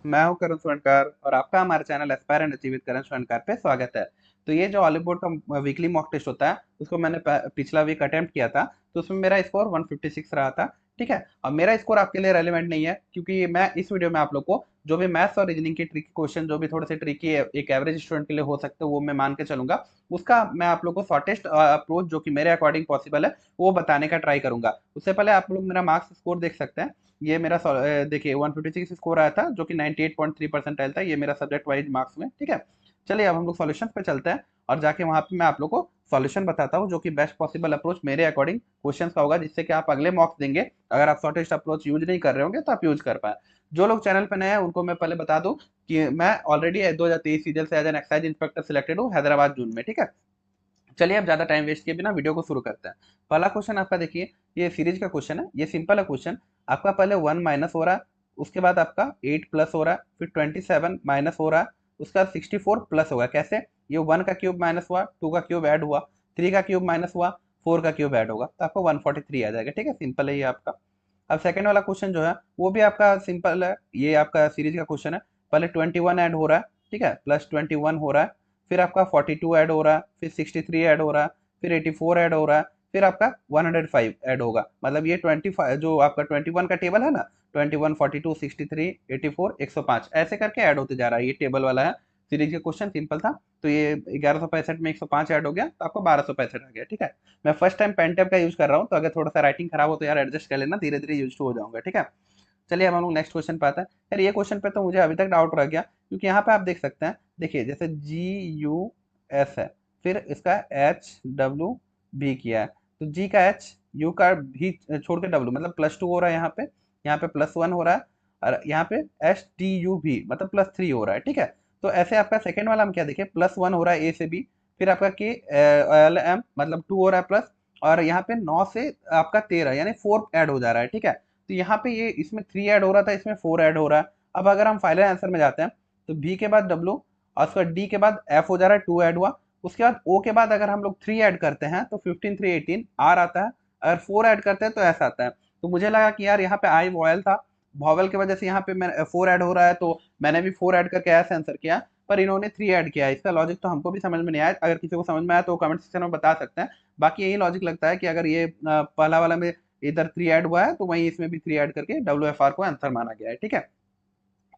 मैं हूं करण सोनकर और आपका हमारे channel aspire and achieve with Karan Sonkar पे स्वागत है। तो ये जो ऑलिव बोर्ड का वीकली मॉक टेस्ट होता है उसको मैंने पिछला वीक अटेम्प्ट किया था। तो उसमें मेरा स्कोर 156 रहा था। ठीक है, और मेरा स्कोर आपके लिए रेलिवेंट नहीं है क्योंकि मैं इस वीडियो में आप लोग को जो भी मैथ्स और रीजनिंग के ट्रिकी क्वेश्चन जो भी थोड़े से ट्रिकी एक एवरेज स्टूडेंट के लिए हो सकते हैं वो मैं मान के चलूंगा। उसका मैं आप लोग को शॉर्टेस्ट अप्रोच जो कि मेरे अकॉर्डिंग पॉसिबल है वो बताने का ट्राई करूंगा। उससे पहले आप लोग मेरा मार्क्स स्कोर देख सकते हैं। ये मेरा देखिए 156 स्कोर आया था जो कि 98.3 परसेंटाइल था, ये मेरा सब्जेक्ट वाइज मार्क्स में। ठीक है, चलिए अब हम लोग सॉल्यूशन पे चलते हैं और जाके वहां पे मैं आप लोग को सॉल्यूशन बताता हूँ जो कि बेस्ट पॉसिबल अप्रोच मेरे अकॉर्डिंग क्वेश्चन का होगा, जिससे कि आप अगले मॉक्स देंगे अगर आप शॉर्टेस्ट अप्रोच यूज नहीं कर रहे होंगे तो आप यूज कर पाए। जो लोग चैनल पे नए हैं उनको मैं पहले बता दूं कि मैं ऑलरेडी 2023 सीजन से as an excise inspector selected हूँ हैदराबाद जून में। ठीक है, चलिए अब ज्यादा टाइम वेस्ट किए बिना वीडियो को शुरू करते हैं। पहला क्वेश्चन आपका देखिए, ये सीरीज का क्वेश्चन है, ये सिंपल है क्वेश्चन। आपका पहले 1 माइनस हो रहा है, उसके बाद आपका 8 प्लस हो रहा है, फिर 27 माइनस हो रहा है, उसके बाद 64 प्लस होगा। कैसे? ये 1 का क्यूब माइनस हुआ, 2 का क्यूब ऐड हुआ, 3 का क्यूब माइनस हुआ, 4 का क्यूब ऐड होगा, तो आपका 143 आ जाएगा। ठीक है, सिंपल है ये आपका। अब सेकंड वाला क्वेश्चन जो है वो भी आपका सिंपल है, ये आपका सीरीज का क्वेश्चन है। पहले 21 ऐड हो रहा है, ठीक है, प्लस 21 हो रहा है, फिर आपका 42 ऐड हो रहा है, फिर 63 ऐड हो रहा है, फिर 84 ऐड हो रहा है, फिर आपका 105 ऐड होगा। मतलब ये 25 जो आपका 21 का टेबल है ना, 21, 42, 63, 84, 105 ऐसे करके ऐड होते जा रहा है, ये टेबल वाला है। सीरीज का क्वेश्चन सिंपल था। तो ये 1165 में 105 ऐड हो गया तो आपको 1265 आ गया। ठीक है, मैं फर्स्ट टाइम पेन टैब का यूज कर रहा हूँ तो अगर थोड़ा सा राइटिंग खराब हो तो यार एडजस्ट कर लेना, धीरे धीरे यूज हो जाऊंगा। ठीक है, चलिए अब हम लोग नेक्स्ट क्वेश्चन पे आते हैं। यार ये क्वेश्चन पे तो मुझे अभी तक डाउट रह गया क्योंकि यहाँ पे आप देख सकते हैं, देखिए जैसे GUS है, फिर इसका HW भी किया है, तो G का H, U का भी छोड़ के W मतलब +2 हो रहा है यहाँ पे +1 हो रहा है, और यहाँ पे STU भी मतलब +3 हो रहा है। ठीक है, तो ऐसे आपका सेकेंड वाला हम क्या देखें, +1 हो रहा है A से B, फिर आपका KLM मतलब 2 हो रहा है प्लस, और यहाँ पे 9 से आपका 13 यानी 4 ऐड हो जा रहा है। ठीक है, तो यहाँ पे ये इसमें 3 ऐड हो रहा था, इसमें 4 ऐड हो रहा है। अब अगर हम फाइनल आंसर में जाते हैं तो बी के बाद डब्ल्यू और उसके बाद डी के बाद एफ हो जा रहा है, 2 ऐड हुआ। उसके बाद ओ के बाद अगर हम लोग 3 ऐड करते हैं तो 15 3 18 आर आता है, अगर 4 ऐड करते हैं तो एस आता है। तो मुझे लगा कि यार यहाँ पे आई वॉयल था, वॉवल की वजह से यहाँ पे मैं 4 ऐड हो रहा है, तो मैंने भी 4 ऐड करके एस आंसर किया, पर इन्होंने 3 ऐड किया। इसका लॉजिक तो हमको भी समझ में नहीं आया, अगर किसी को समझ में आया तो कमेंट सेक्शन में बता सकते हैं। बाकी यही लॉजिक लगता है कि अगर ये पहला वाला में इधर 3 ऐड हुआ है तो वहीं इसमें भी 3 ऐड करके WFR को आंसर माना गया है। ठीक है,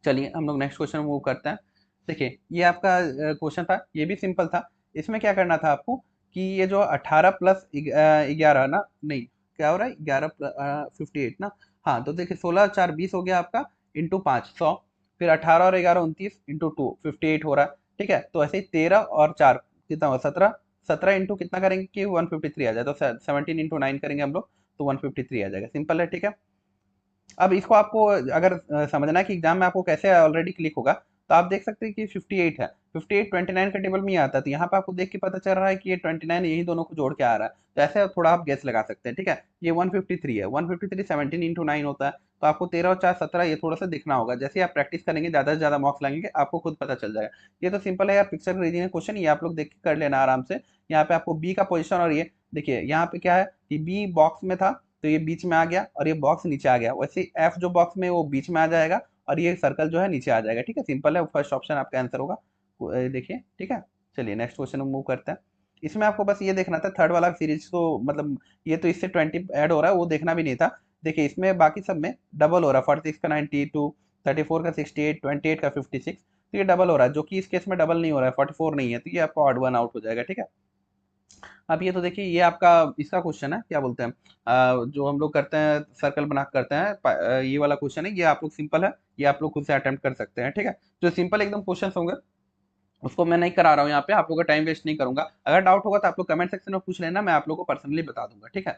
चलिए हम लोग नेक्स्ट क्वेश्चन मूव करते हैं। देखिए ये आपका क्वेश्चन था, ये भी सिंपल था। इसमें क्या करना था आपको कि ये जो 18 प्लस 11 ना, नहीं क्या हो रहा है, 11 58 ना। हाँ तो देखिए 16 4 20 हो गया आपका, इंटू 5 100, फिर 18 और 11 29 इंटू 2 58 हो रहा है। ठीक है, तो ऐसे ही 13 और 4 कितना हुआ, 17, 17 इंटू कितना करेंगे कि 153 आ जाए, तो 17 इंटू 9 करेंगे हम लोग तो 153 आ जाएगा। सिंपल है। ठीक है, अब इसको आपको अगर समझना है कि एग्जाम में आपको कैसे ऑलरेडी क्लिक होगा, तो आप देख सकते हैं कि 58 है, 58 29 का टेबल में ही आता है, तो यहाँ पे आपको देख के पता चल रहा है कि ये 29 यही दोनों को जोड़ के आ रहा है, तो ऐसे थोड़ा आप गेस लगा सकते हैं। ठीक है, ये 153 है, 153 17 इंटू 9 होता है, तो आपको 13 और 4 17 ये थोड़ा सा दिखना होगा। जैसे ही आप प्रैक्टिस करेंगे ज़्यादा से ज़्यादा मार्क्स लगेंगे आपको खुद पता चल जाएगा। ये तो सिंपल है यार, पिक्चर रीजनिंग क्वेश्चन, ये आप लोग देख के कर लेना आराम से। यहाँ पे आपको बी का पोजिशन, और ये देखिए यहाँ पे क्या है कि बी बॉक्स में था तो ये बीच में आ गया और ये बॉक्स नीचे आ गया, वैसे एफ जो बॉक्स में वो बीच में आ जाएगा और ये सर्कल जो है नीचे आ जाएगा। ठीक है, सिंपल है, फर्स्ट ऑप्शन आपका आंसर होगा। देखिए ठीक है, चलिए नेक्स्ट क्वेश्चन में मूव करते हैं। इसमें आपको बस ये देखना था, थर्ड वाला सीरीज तो मतलब ये तो इससे 20 ऐड हो रहा है, वो देखना भी नहीं था। देखिए इसमें बाकी सब में डबल हो रहा है, 46 का 92, 34 का 68, 28 का 56, तो ये डबल हो रहा है, जो कि इस केस में डबल नहीं हो रहा है, 44 नहीं है, तो ये आपका ऑड वन आउट हो जाएगा। ठीक है, अब ये तो देखिए ये आपका इसका क्वेश्चन है, क्या बोलते हैं जो हम लोग करते हैं सर्कल बना के करते हैं, ये वाला क्वेश्चन है, ये आप लोग सिंपल है, ये आप लोग खुद से अटेम्प्ट कर सकते हैं। ठीक है, जो सिंपल एकदम क्वेश्चन होंगे उसको मैं नहीं करा रहा हूँ यहाँ पे, आप लोग का टाइम वेस्ट नहीं करूंगा। अगर डाउट होगा तो आप लोग कमेंट सेक्शन में पूछ लेना, मैं आप लोग को पर्सनली बता दूंगा। ठीक है,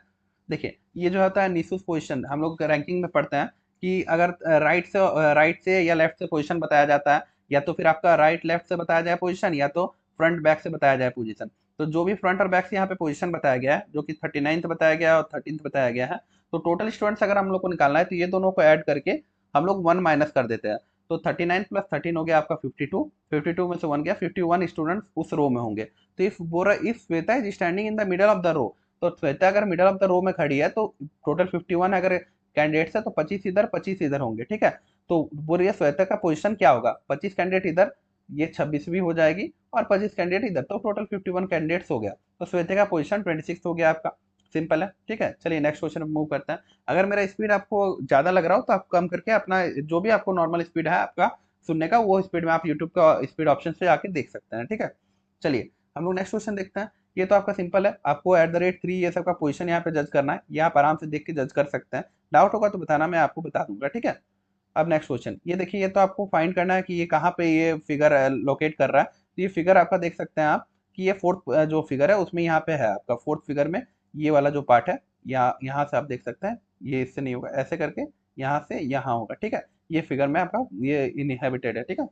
देखिए ये जो होता है निसूस पोजीशन, हम लोग रैंकिंग में पढ़ते हैं कि अगर राइट से या लेफ्ट से पोजीशन बताया जाता है, या तो फिर आपका राइट लेफ्ट से बताया जाए पोजीशन, या तो फ्रंट बैक से बताया जाए पोजीशन। तो जो भी फ्रंट और बैक से यहाँ पे पोजीशन बताया गया है, जो कि 39th बताया गया है और 13th बताया गया है, तो टोटल स्टूडेंट्स अगर हम लोग को निकालना है तो ये दोनों को ऐड करके हम लोग 1 माइनस कर देते हैं। तो 39 प्लस 13 हो गया आपका 52, 52 में से 1 गया, 51 स्टूडेंट्स उस रो में होंगे। तो इफ बोरा if Shweta is standing in the middle of the row, तो श्वेता अगर मिडल ऑफ द रो में खड़ी है तो टोटल 51 अगर कैंडिडेट्स है तो 25 इधर 25 इधर होंगे। ठीक है, तो बोल रही है श्वेता का पोजीशन क्या होगा, 25 कैंडिडेट इधर, ये 26 भी हो जाएगी और 25 कैंडिडेट इधर, तो टोटल 51 कैंडिडेट्स हो गया। तो श्वेता का पोजीशन 26 हो गया आपका। सिंपल है, ठीक है। चलिए नेक्स्ट क्वेश्चन मूव करते हैं। अगर मेरा स्पीड आपको ज़्यादा लग रहा हो तो आप कम करके अपना जो भी आपको नॉर्मल स्पीड है आपका सुनने का, वो स्पीड में आप यूट्यूब का स्पीड ऑप्शन से आके देख सकते हैं, ठीक है। चलिए हम लोग नेक्स्ट क्वेश्चन देखते हैं। ये तो आपका सिंपल है, आपको @3 ये सब का पोजीशन यहाँ पे जज करना है, ये आप आराम से देख के जज कर सकते हैं। डाउट होगा तो बताना, मैं आपको बता दूंगा, ठीक है। अब नेक्स्ट क्वेश्चन ये देखिए, ये तो आपको फाइंड करना है कि ये कहाँ पे ये फिगर लोकेट कर रहा है। तो ये फिगर आपका देख सकते हैं आप कि ये फोर्थ जो फिगर है उसमें यहाँ पे है आपका, फोर्थ फिगर में ये वाला जो पार्ट है, यहाँ यहाँ से आप देख सकते हैं, ये इससे नहीं होगा, ऐसे करके यहाँ से यहाँ होगा, ठीक है। ये फिगर में आपका ये इनहेबिटेड है, ठीक है।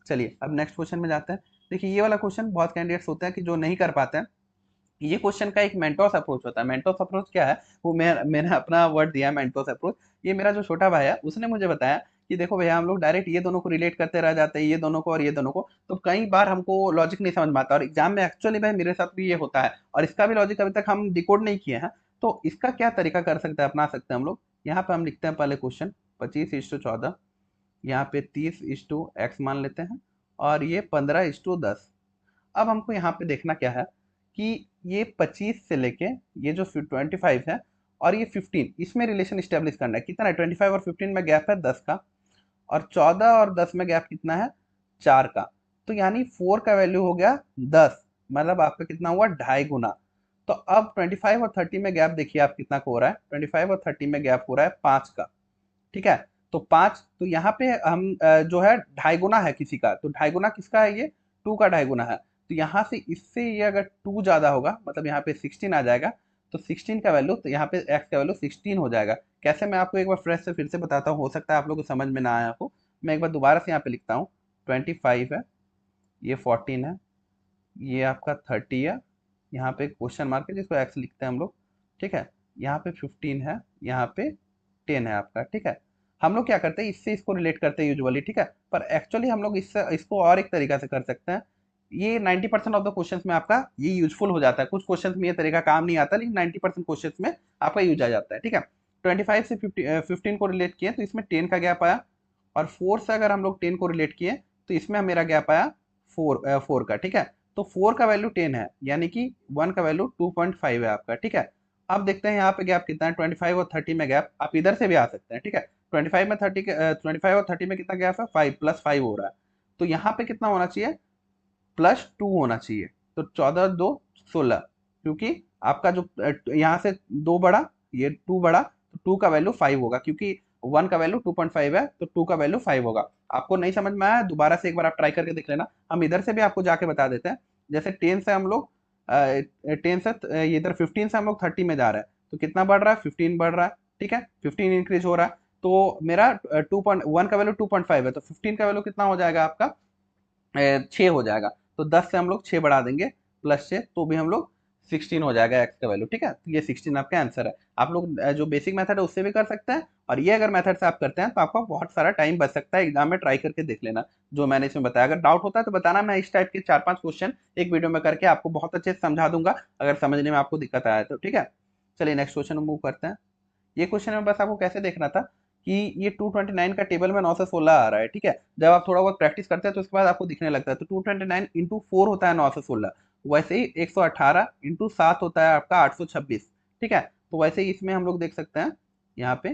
चलिए अब नेक्स्ट क्वेश्चन में जाते हैं। देखिए ये वाला क्वेश्चन बहुत कैंडिडेट्स होते हैं कि जो नहीं कर पाते हैं। ये क्वेश्चन का एक मेंटोस अप्रोच होता है। मेंटोस अप्रोच क्या है, वो मैंने अपना वर्ड दिया मेंटोस अप्रोच। ये मेरा जो छोटा भाई है उसने मुझे बताया कि देखो भैया, हम लोग डायरेक्ट ये दोनों को रिलेट करते रह जाते हैं, ये दोनों को और ये दोनों को, तो कई बार हमको लॉजिक नहीं समझ में आता, और एग्जाम में एक्चुअली भाई मेरे साथ भी ये होता है, और इसका भी लॉजिक अभी तक हम डिकोड नहीं किए हैं। तो इसका क्या तरीका कर सकते हैं, अपना सकते हैं हम लोग। यहाँ पे हम लिखते हैं पहले क्वेश्चन 25:14, यहाँ पे 30:x मान लेते हैं, और ये 15:10। अब हमको यहाँ पे देखना क्या है कि ये 25 से लेके ये जो 25 है और ये 15, इसमें रिलेशन स्टेब्लिश करना है। कितना है, 25 और 15 में गैप है 10 का, और 14 और 10 में गैप कितना है, 4 का। तो यानी 4 का वैल्यू हो गया 10, मतलब आपका कितना हुआ, 2.5 गुना। तो अब 25 और 30 में गैप देखिए आप कितना का हो रहा है, 25 और 30 में गैप हो रहा है 5 का, ठीक है। तो 5, तो यहाँ पे हम जो है 2.5 गुना है किसी का, तो 2.5 गुना किसका है, ये 2 का 2.5 गुना है। तो यहाँ से इससे ये अगर 2 ज़्यादा होगा, मतलब यहाँ पे 16 आ जाएगा। तो 16 का वैल्यू, तो यहाँ पे x का वैल्यू 16 हो जाएगा। कैसे, मैं आपको एक बार फ्रेश से फिर से बताता हूँ, हो सकता है आप लोग को समझ में ना आया हो। मैं एक बार दोबारा से यहाँ पे लिखता हूँ, 25 है, ये 14 है, ये आपका 30 है, यहाँ पे क्वेश्चन मार्क है जिसको x लिखते हैं हम लोग, ठीक है। यहाँ पे 15 है, यहाँ पे 10 है आपका, ठीक है। हम लोग क्या करते हैं, इससे इसको रिलेट करते हैं यूजुअली, ठीक है। पर एक्चुअली हम लोग इससे इसको और एक तरीका से कर सकते हैं। ये 90% ऑफ द क्वेश्चंस में आपका ये यूजफुल हो जाता है। कुछ क्वेश्चंस में ये तरीका काम नहीं आता, लेकिन 90% क्वेश्चंस में आपका यूज आ जाता है, ठीक है। 25 से 15 को रिलेट किए तो इसमें 10 का गैप आया, और 4 से अगर हम लोग 10 को रिलेट किए तो इसमें मेरा गैप आया 4 का, ठीक है। तो 4 का वैल्यू 10 है, यानी कि 1 का वैल्यू 2.5 है आपका, ठीक है। अब देखते हैं यहाँ पे गैप कितना है, 25 और 30 में गैप, आप इधर से भी आ सकते हैं, ठीक है। 25 में 30 25 और 30 में कितना गैप है, 5 + 5 हो रहा है। तो यहाँ पे कितना होना चाहिए, +2 होना चाहिए। तो 14 2 16, क्योंकि आपका जो यहाँ से 2 बढ़ा, ये 2 बढ़ा, तो 2 का वैल्यू 5 होगा, क्योंकि 1 का वैल्यू 2.5 है, तो 2 का वैल्यू 5 होगा। आपको नहीं समझ में आया, दोबारा से एक बार आप ट्राई करके देख लेना। हम इधर से भी आपको जाके बता देते हैं। जैसे 10 से हम लोग 10 से इधर 15 से हम लोग 30 में जा रहे हैं, तो कितना बढ़ रहा है, 15 बढ़ रहा है, ठीक है। 15 इंक्रीज हो रहा है। तो मेरा 2.1 का वैल्यू 2.5 है, तो 15 का वैल्यू कितना हो जाएगा आपका, 6 हो जाएगा। तो 10 से हम लोग 6 बढ़ा देंगे +6, तो भी हम लोग 16 हो जाएगा x का वैल्यू, ठीक है। तो ये 16 आपका आंसर है। आप लोग जो बेसिक मेथड है उससे भी कर सकते हैं, और ये अगर मेथड से आप करते हैं तो आपका बहुत सारा टाइम बच सकता है। एग्जाम में ट्राई करके देख लेना जो मैंने इसमें बताया। अगर डाउट होता है तो बताना, मैं इस टाइप के 4-5 क्वेश्चन एक वीडियो में करके आपको बहुत अच्छे से समझा दूंगा, अगर समझने में आपको दिक्कत आया तो, ठीक है। चलिए नेक्स्ट क्वेश्चन मूव करते हैं। ये क्वेश्चन में बस आपको कैसे देखना था कि ये 229 का टेबल में 9 से 16 आ रहा है, ठीक है। जब आप थोड़ा बहुत प्रैक्टिस करते हैं तो उसके बाद आपको दिखने लगता है। तो 229 इंटू 4 होता है 9 से 16, वैसे ही 118 इंटू 7 होता है आपका 826, ठीक है। तो वैसे ही इसमें हम लोग देख सकते हैं यहाँ पे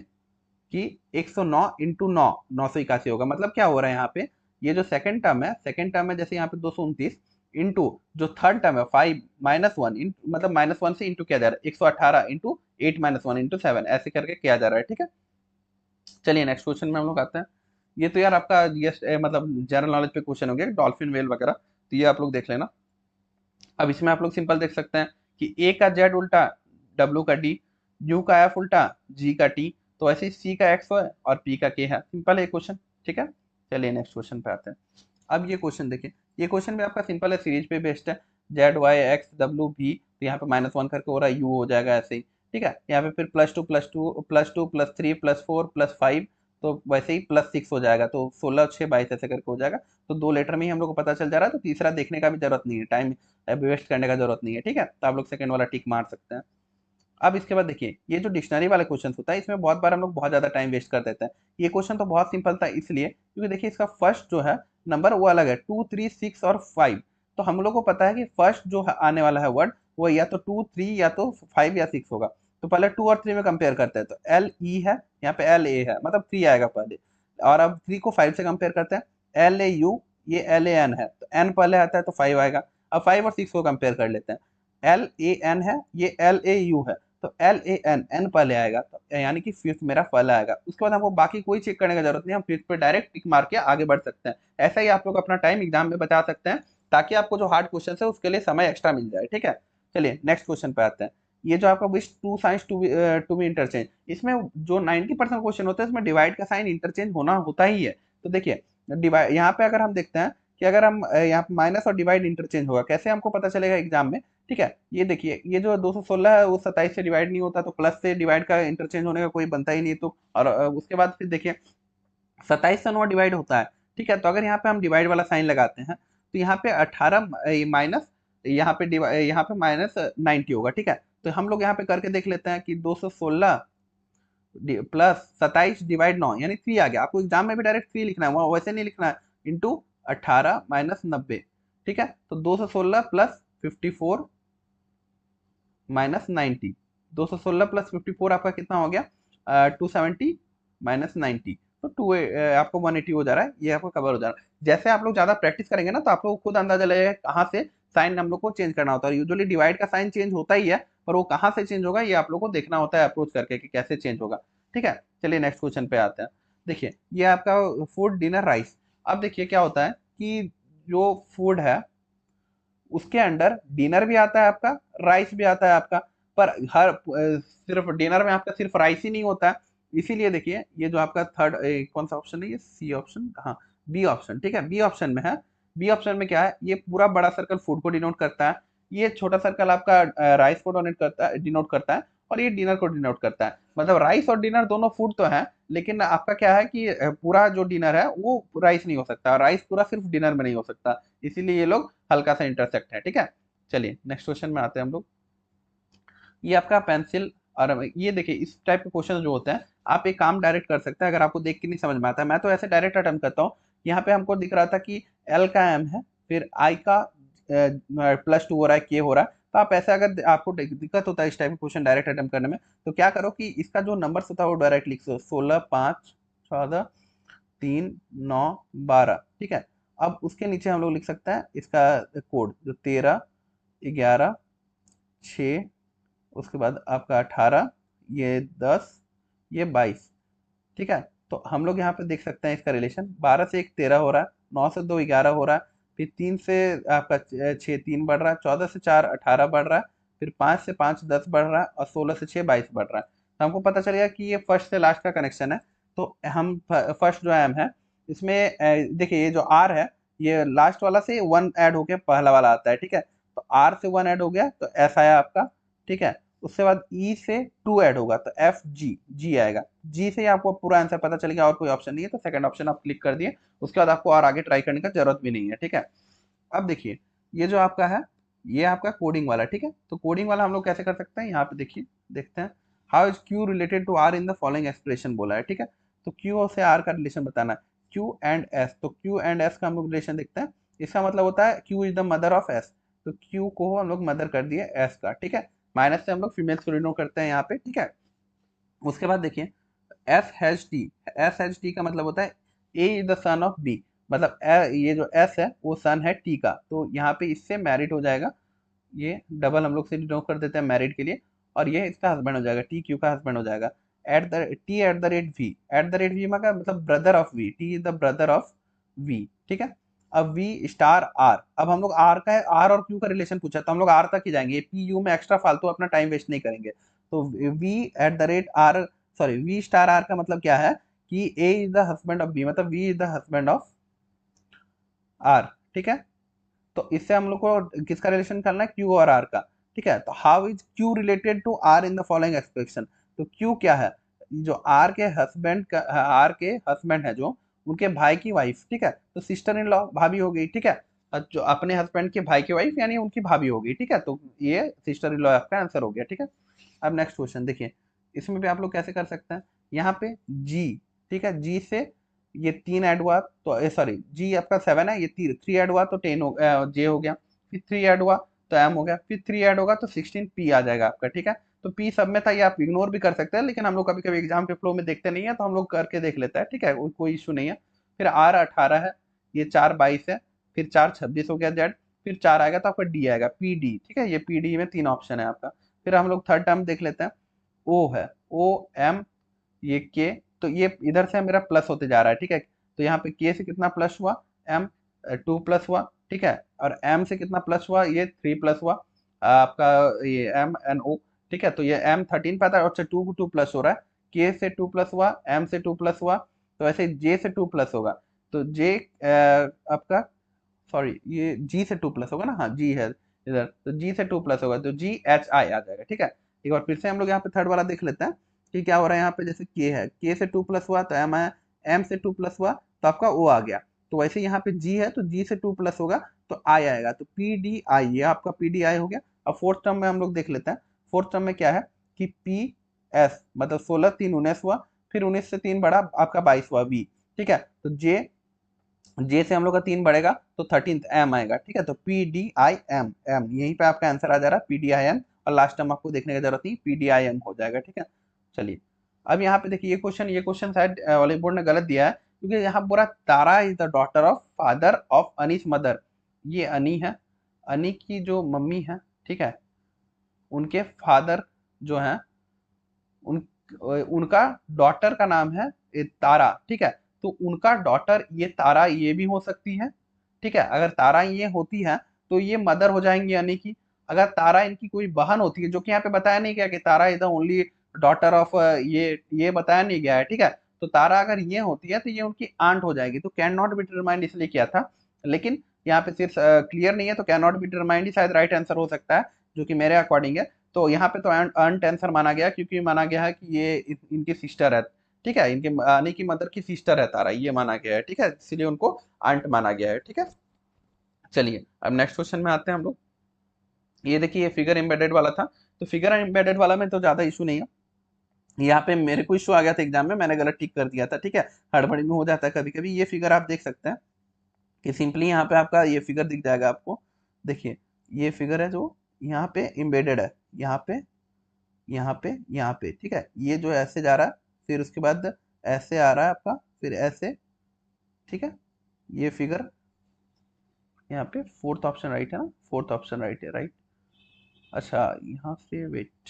कि 109 इंटू 9 981 होगा। मतलब क्या हो रहा है यहाँ पे, ये जो सेकंड टर्म है, सेकंड टर्म है जैसे यहाँ पे 229, इंटू जो थर्ड टर्म है 5 -1, मतलब -1 से इंटू किया जा रहा है, 118 इंटू 8 -1 इंटू 7, ऐसे करके किया जा रहा है, ठीक है। चलिए नेक्स्ट क्वेश्चन में हम लोग आते हैं। ये तो यार आपका ये मतलब जनरल नॉलेज पे क्वेश्चन हो गया, डॉल्फिन वेल वगैरह, तो ये आप लोग देख लेना। अब इसमें आप लोग सिंपल देख सकते हैं कि ए का जेड उल्टा, डब्ल्यू का डी, यू का एफ उल्टा, जी का टी, तो ऐसे ही सी का एक्स है और पी का के है। सिंपल है क्वेश्चन, ठीक है। चलिए नेक्स्ट क्वेश्चन पे आते हैं। अब ये क्वेश्चन देखिए, ये क्वेश्चन भी आपका सिंपल है, सीरीज पे बेस्ड है। जेड वाई एक्स डब्ल्यू भी, तो यहाँ पे -1 करके हो रहा है, यू हो जाएगा ऐसे ही, ठीक है। यहाँ पे फिर +2 +2 +3 +4 +5, तो वैसे ही +6 हो जाएगा, तो 16 6 22 ऐसे करके हो जाएगा। तो 2 लेटर में ही हम लोग को पता चल जा रहा है, तो तीसरा देखने का भी जरूरत नहीं है, टाइम वेस्ट करने का जरूरत नहीं है, ठीक है। तो आप लोग सेकंड वाला टिक मार सकते हैं। अब इसके बाद देखिए, ये जो डिक्शनरी वाले क्वेश्चन होता है इसमें बहुत बार हम लोग बहुत ज्यादा टाइम वेस्ट कर देते हैं। ये क्वेश्चन तो बहुत सिंपल था इसलिए क्योंकि देखिए इसका फर्स्ट जो है नंबर वो अलग है, 2 3 6 और 5। तो हम लोग को पता है कि फर्स्ट जो आने वाला है वर्ड वो या तो 2 3 या तो 5 या 6 होगा। तो पहले 2 और 3 में कंपेयर करते हैं, तो एल ई है, यहाँ पे एल ए है, मतलब 3 आएगा पहले। और अब 3 को 5 से कंपेयर करते हैं, एल ए यू, ये एल ए एन है, तो एन पहले आता है तो 5 आएगा। अब 5 और 6 को कंपेयर कर लेते हैं, एल ए एन है, ये एल ए यू है, तो एल ए एन एन पहले आएगा, तो यानी कि फिफ्थ मेरा पहला आएगा। उसके बाद हमको बाकी कोई चेक करने की जरूरत नहीं, हम फिफ्थ पे डायरेक्ट टिक मार के आगे बढ़ सकते हैं। ऐसा ही आप लोग अपना टाइम एग्जाम में बचा सकते हैं, ताकि आपको जो हार्ड क्वेश्चन है उसके लिए समय एक्स्ट्रा मिल जाए। ठीक है, चलिए नेक्स्ट क्वेश्चन पे आते हैं। ये जो आपका wish to science to be interchange, इसमें जो 90% क्वेश्चन होता है इसमें डिवाइड का साइन इंटरचेंज होना होता ही है। तो देखिए डिवाइड, यहाँ पे अगर हम देखते हैं कि अगर हम यहाँ पे माइनस और डिवाइड इंटरचेंज होगा, कैसे हमको पता चलेगा एग्जाम में। ठीक है, ये देखिए ये जो 216 है वो 27 से डिवाइड नहीं होता, तो प्लस से डिवाइड का इंटरचेंज होने का कोई बनता ही नहीं। तो और उसके बाद फिर देखिए 27 से 9 डिवाइड होता है। ठीक है, तो अगर यहाँ पे हम डिवाइड वाला साइन लगाते हैं तो यहाँ पे 18 माइनस, यहाँ पे माइनस 90 होगा। ठीक है, तो हम लोग यहाँ पे करके देख लेते हैं कि 216 प्लस 27 डिवाइड 9 यानी 3 आ गया। आपको एग्जाम में भी डायरेक्ट 3 लिखना है, वहाँ वैसे नहीं लिखना है, इंटू 18 माइनस 90। ठीक है, तो 216 प्लस 54 माइनस 90, 216 प्लस 54 आपका कितना हो गया, 270 माइनस 90, तो आपको 180 हो जा रहा है, ये आपको कवर हो जा रहा है। जैसे आप लोग ज्यादा प्रैक्टिस करेंगे ना तो आप लोग खुद अंदाजा लगेगा कहाँ से साइन हम लोग को चेंज करना होता है। यूजुअली डिवाइड का साइन चेंज होता ही है, पर वो कहाँ से चेंज होगा ये आप लोग को देखना होता है अप्रोच करके कि कैसे चेंज होगा। ठीक है, चलिए नेक्स्ट क्वेश्चन पे आते हैं। देखिए ये आपका फूड डिनर राइस। अब देखिए क्या होता है कि जो फूड है उसके अंडर डिनर भी आता है आपका, राइस भी आता है आपका, पर सिर्फ डिनर में आपका सिर्फ राइस ही नहीं होता है। इसीलिए देखिए ये जो आपका थर्ड कौन सा ऑप्शन है, ये सी ऑप्शन, हाँ बी ऑप्शन। ठीक है, बी ऑप्शन में है। बी ऑप्शन में क्या है, ये पूरा बड़ा सर्कल फूड को डिनोट करता है, ये छोटा सर्कल आपका राइस को डिनोट करता है, और ये डिनर को डिनोट करता है। मतलब राइस और डिनर दोनों फूड तो है, लेकिन आपका क्या है कि पूरा जो डिनर है वो राइस नहीं हो सकता, राइस पूरा सिर्फ डिनर में नहीं हो सकता, इसीलिए ये लोग हल्का सा इंटरसेक्ट है। ठीक है, चलिए नेक्स्ट क्वेश्चन में आते हैं हम लोग। ये आपका पेंसिल, और ये देखिए इस टाइप के क्वेश्चन जो होते हैं आप एक काम डायरेक्ट कर सकते हैं, अगर आपको देख के नहीं समझ में आता है। मैं तो ऐसे डायरेक्ट अटेम्प्ट करता हूँ। यहाँ पे हमको दिख रहा था कि एल का एम है, फिर आई का +2 हो रहा है, के हो रहा है। तो आप ऐसे अगर आपको दिक्कत होता है इस टाइप के क्वेश्चन डायरेक्ट अटेम्प्ट करने में, तो क्या करो कि इसका जो नंबर होता है वो डायरेक्ट लिख दो, 16 5 14 3 9 12। ठीक है, अब उसके नीचे हम लोग लिख सकते हैं इसका कोड, जो 13 11 6, उसके बाद आपका 18, ये 10, ये 22। ठीक है, तो हम लोग यहाँ पे देख सकते हैं इसका रिलेशन, 12 से 1 13 हो रहा है, 9 से 2 11 हो रहा है, फिर 3 से आपका 6 3 बढ़ रहा है, 14 से 4 18 बढ़ रहा है, फिर 5 से 5 10 बढ़ रहा है, और 16 से 6 22 बढ़ रहा है। तो हमको पता चल गया कि ये फर्स्ट से लास्ट का कनेक्शन है। तो हम फर्स्ट जो एम है इसमें देखिए ये जो आर है ये लास्ट वाला से 1 ऐड होके पहला वाला आता है। ठीक है, तो आर से 1 ऐड हो गया तो एस आया आपका। ठीक है, उसके बाद ई से 2 ऐड होगा तो एफ जी, जी आएगा। जी से ही आपको पूरा आंसर पता चल गया, और कोई ऑप्शन नहीं है, तो सेकंड ऑप्शन आप क्लिक कर दिए। उसके बाद आपको और आगे ट्राई करने का जरूरत भी नहीं है। ठीक है, अब देखिए ये जो आपका है ये आपका कोडिंग वाला। ठीक है, तो कोडिंग वाला हम लोग कैसे कर सकते हैं, यहाँ पे देखिए देखते हैं। How is Q related to R in the following expression बोला है। ठीक है, तो क्यू से आर का रिलेशन बताना है, क्यू एंड एस। तो क्यू एंड एस का हम लोग रिलेशन देखते हैं। इसका मतलब होता है Q is the mother of S, तो क्यू को हम लोग मदर कर दिए एस का। ठीक है, माइनस से हम लोग फीमेल्स को डिनोट करते हैं यहाँ पे। ठीक है, उसके बाद देखिए S has T, S has T का मतलब होता है A is the son of B, मतलब ये जो एस है वो सन है टी का, तो यहाँ पे इससे मैरिड हो जाएगा। ये डबल हम लोग से डिनोट कर देते हैं मैरिड के लिए, और ये इसका हस्बैंड हो जाएगा, टी क्यू का हस्बैंड हो जाएगा। At the T at the rate V, at the rate V मतलब brother of V, T is the brother of V. ठीक है, अब वी स्टार आर, अब हम लोग आर का है, आर और क्यू का रिलेशन पूछा तो हम लोग आर तक ही जाएंगे, पी यू में एक्स्ट्रा फालतू अपना टाइम वेस्ट नहीं करेंगे। तो V at the rate R, sorry V star R का मतलब क्या है कि A is the husband of B, मतलब V is the husband of R. ठीक है, तो इससे हम लोग को किसका रिलेशन करना है, क्यू और आर का। ठीक है, तो how is Q related to R in the following expression. तो क्यू क्या है, जो आर के हस्बैंड का, आर के हस्बैंड है जो उनके भाई की वाइफ। ठीक है, तो सिस्टर इन लॉ भाभी हो गई। ठीक है, और जो अपने हस्बैंड के भाई की वाइफ यानी उनकी भाभी हो गई। ठीक है, तो ये सिस्टर इन लॉ आपका आंसर हो गया। ठीक है, अब नेक्स्ट क्वेश्चन देखिए, इसमें भी आप लोग कैसे कर सकते हैं, यहाँ पे जी, ठीक है, जी से ये 3 ऐड हुआ तो सॉरी जी आपका 7 है, ये 3 ऐड हुआ तो 10 हो जे हो गया, फिर 3 ऐड हुआ तो एम हो गया, फिर 3 ऐड होगा तो 16 पी आ जाएगा आपका, ठीक है। तो पी सब में था, ये आप इग्नोर भी कर सकते हैं, लेकिन हम लोग कभी कभी एग्जाम के फ्लो में देखते नहीं है तो हम लोग करके देख लेते हैं, ठीक है, कोई इशू नहीं है। फिर आर 18 है, ये 4 22 है, फिर 4 26 हो गया जेड, फिर 4 आएगा तो आपका डी आएगा, पी डी, ठीक है, ये पी डी में 3 ऑप्शन है आपका। फिर हम लोग थर्ड टर्म देख लेते हैं, ओ है, ओ एम, ये के, तो ये इधर से मेरा प्लस होते जा रहा है, ठीक है, तो यहाँ पे के से कितना प्लस हुआ, एम 2 प्लस हुआ, ठीक है, और एम से कितना प्लस हुआ, ये 3 प्लस हुआ आपका, ये एम एन ओ, ठीक है, तो ये एम 13 पे आता है, और 2 प्लस हो रहा है, के से 2 प्लस हुआ, एम से 2 प्लस हुआ, तो ऐसे जे से 2 प्लस होगा, तो जे आपका सॉरी ये जी से 2 प्लस होगा ना, हाँ जी है इधर, तो जी से 2 प्लस होगा तो जी एच आई आ जाएगा, ठीक है। एक बार फिर से हम लोग यहाँ पे थर्ड वाला देख लेते हैं कि क्या हो रहा है, यहाँ पे जैसे के है, के से 2 प्लस हुआ तो एम आया, एम से 2 प्लस हुआ तो आपका ओ आ गया, तो वैसे यहाँ पे जी है तो जी से 2 प्लस होगा तो आई आएगा, तो पी डी आई, ये आपका पी डी आई हो गया। अब फोर्थ टर्म में हम लोग देख लेते हैं, फोर्थ टर्म में क्या है कि पी एस मतलब 16 3 19 हुआ, फिर 19 से 3 बढ़ा आपका 22 हुआ वी, ठीक है, तो जे, जे से हम लोग का 3 बढ़ेगा तो 13 एम आएगा, ठीक है, तो P D I M, M यहीं पे आपका आंसर आ जा रहा है, पी डी आई एम, और लास्ट टर्म आपको देखने की जरूरत नहीं, पी डी आई एम हो जाएगा, ठीक है। चलिए अब यहाँ पे देखिए, ये क्वेश्चन शायद ऑलिव बोर्ड ने गलत दिया है, क्योंकि यहाँ पूरा Tara is the daughter of father of Ani's mother, ये अनी है, अनी की जो मम्मी है, ठीक है, उनके फादर जो है, उन उनका डॉटर का नाम है तारा, ठीक है, तो उनका डॉटर ये तारा ये भी हो सकती है, ठीक है, अगर तारा ये होती है तो ये मदर हो जाएंगी यानी कि, अगर तारा इनकी कोई बहन होती है, जो कि यहाँ पे बताया नहीं गया कि Tara is the only daughter of ये बताया नहीं गया है, ठीक है, तो तारा अगर ये होती है तो ये उनकी आंट हो जाएगी, तो कैन नॉट बी डिटरमाइंड इसलिए किया था, लेकिन यहाँ पे सिर्फ क्लियर नहीं है, तो कैन नॉट बी डिटरमाइंड ही शायद राइट आंसर हो सकता है, जो कि मेरे अकॉर्डिंग है, तो यहाँ पे तो अर्न आंसर माना गया, क्योंकि माना गया है कि ये इनकी सिस्टर है, ठीक है, इनके आने की मदर की सिस्टर है तारा, ये माना गया है, ठीक है, इसलिए उनको आंट माना गया है, ठीक है। चलिए अब नेक्स्ट क्वेश्चन में आते हैं हम लोग, ये देखिए ये फिगर एम्बेडेड वाला था, तो फिगर एम्बेडेड वाला में तो ज्यादा इशू नहीं है, यहाँ पे मेरे को इशू आ गया था एग्जाम में, मैंने गलत टिक कर दिया था, ठीक है, हड़बड़ी में हो जाता है कभी कभी। ये फिगर आप देख सकते हैं कि सिंपली यहाँ पे आपका ये फिगर दिख जाएगा आपको, देखिए ये फिगर है जो यहाँ पे एम्बेडेड है, यहाँ पे यहाँ पे यहाँ पे, ठीक है, ये जो ऐसे जा रहा है, फिर उसके बाद ऐसे आ रहा है आपका, फिर ऐसे, ठीक है, ये फिगर यहाँ पे फोर्थ ऑप्शन राइट है ना, फोर्थ ऑप्शन राइट है, राइट, अच्छा यहाँ से वेट,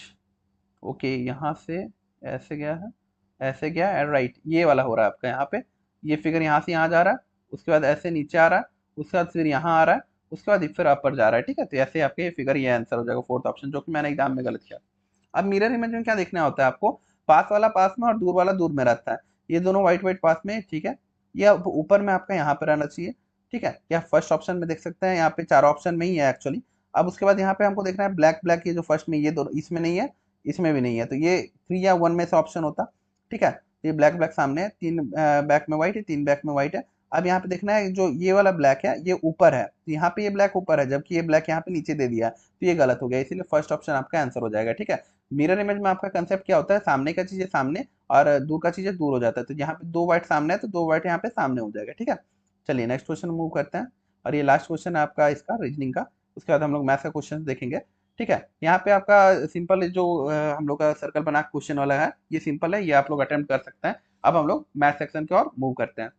ओके यहाँ से ऐसे गया है, ऐसे गया है, राइट, ये वाला हो रहा है आपका यहाँ पे, ये फिगर यहाँ से यहाँ जा रहा है, उसके बाद ऐसे नीचे आ रहा है, उसके बाद फिर यहाँ आ रहा है, उसके बाद फिर अपर जा रहा है, ठीक है, तो ऐसे आपके ये फिगर, ये आंसर हो जाएगा फोर्थ ऑप्शन, जो कि मैंने एग्जाम में गलत किया। अब मिरर इमेज में क्या देखना होता है आपको, पास वाला पास में और दूर वाला दूर में रहता है, ये दोनों व्हाइट व्हाइट पास में, ठीक है, ये अब ऊपर में आपका यहाँ पे रहना चाहिए, ठीक है, या फर्स्ट ऑप्शन में देख सकते हैं, यहाँ पे 4 ऑप्शन में ही है एक्चुअली। अब उसके बाद यहाँ पे हमको देखना है ब्लैक ब्लैक, ये जो फर्स्ट में, ये दोनों इसमें नहीं है, इसमें भी नहीं है, तो ये 3 या 1 में से ऑप्शन होता, ठीक है, ये ब्लैक ब्लैक सामने है, 3 बैक में व्हाइट है, 3 बैक में व्हाइट है। अब यहाँ पे देखना है जो ये वाला ब्लैक है ये ऊपर है, तो यहाँ पे ये ब्लैक ऊपर है, जबकि ये ब्लैक यहाँ पे नीचे दे दिया है, तो ये गलत हो गया, इसीलिए फर्स्ट ऑप्शन आपका आंसर हो जाएगा, ठीक है। मिरर इमेज में आपका कंसेप्ट क्या होता है, सामने का चीजें सामने और दूर का चीजें दूर हो जाता है, तो यहाँ पे 2 व्हाइट सामने है तो 2 व्हाइट यहाँ पे सामने हो जाएगा, ठीक है। चलिए नेक्स्ट क्वेश्चन मूव करते हैं, और ये लास्ट क्वेश्चन है आपका इसका रीजनिंग का, उसके बाद हम लोग मैथ्स का क्वेश्चन देखेंगे, ठीक है। यहाँ पे आपका सिंपल जो हम लोग का सर्कल बना क्वेश्चन वाला है, ये सिंपल है, ये आप लोग अटेम्प्ट कर सकते हैं। अब हम लोग मैथ सेक्शन की ओर मूव करते हैं।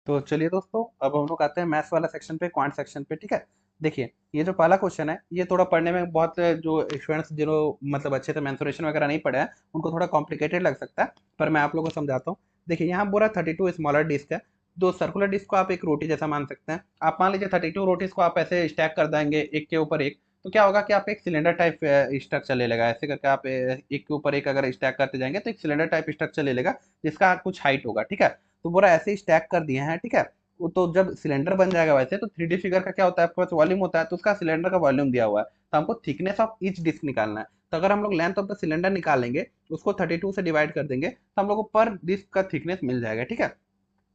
तो चलिए दोस्तों, अब हम लोग आते हैं मैथ्स वाला सेक्शन पे, क्वांट सेक्शन पे, ठीक है। देखिए ये जो पहला क्वेश्चन है, ये थोड़ा पढ़ने में बहुत, जो स्टूडेंट्स जो मतलब अच्छे से मेंसुरेशन वगैरह नहीं पढ़े हैं, उनको थोड़ा कॉम्प्लिकेटेड लग सकता है, पर मैं आप लोगों को समझाता हूँ। देखिए यहाँ पूरा 32 स्मॉलर डिस्क है, दो सर्कुलर डिस्क को आप एक रोटी जैसा मान सकते हैं। आप मान लीजिए 32 रोटीज को आप ऐसे स्टैक कर देंगे एक के ऊपर एक, तो क्या होगा कि आप एक सिलेंडर टाइप स्ट्रक्चर ले लेगा, ऐसे करके आप एक के ऊपर एक अगर स्टैक करते जाएंगे तो एक सिलेंडर टाइप स्ट्रक्चर ले लेगा, जिसका कुछ हाइट होगा, ठीक है। तो पूरा ऐसे ही स्टैक कर दिए हैं, ठीक है। वो तो जब सिलेंडर बन जाएगा, वैसे तो 3D फिगर का क्या होता है, आपके पास वॉल्यूम होता है, तो उसका सिलेंडर का वॉल्यूम दिया हुआ है, तो हमको थिकनेस ऑफ ईच डिस्क निकालना है। तो अगर हम लोग लेंथ ऑफ द सिलेंडर निकालेंगे, उसको 32 से डिवाइड कर देंगे, तो हम लोग को पर डिस्क का थिकनेस मिल जाएगा, ठीक है।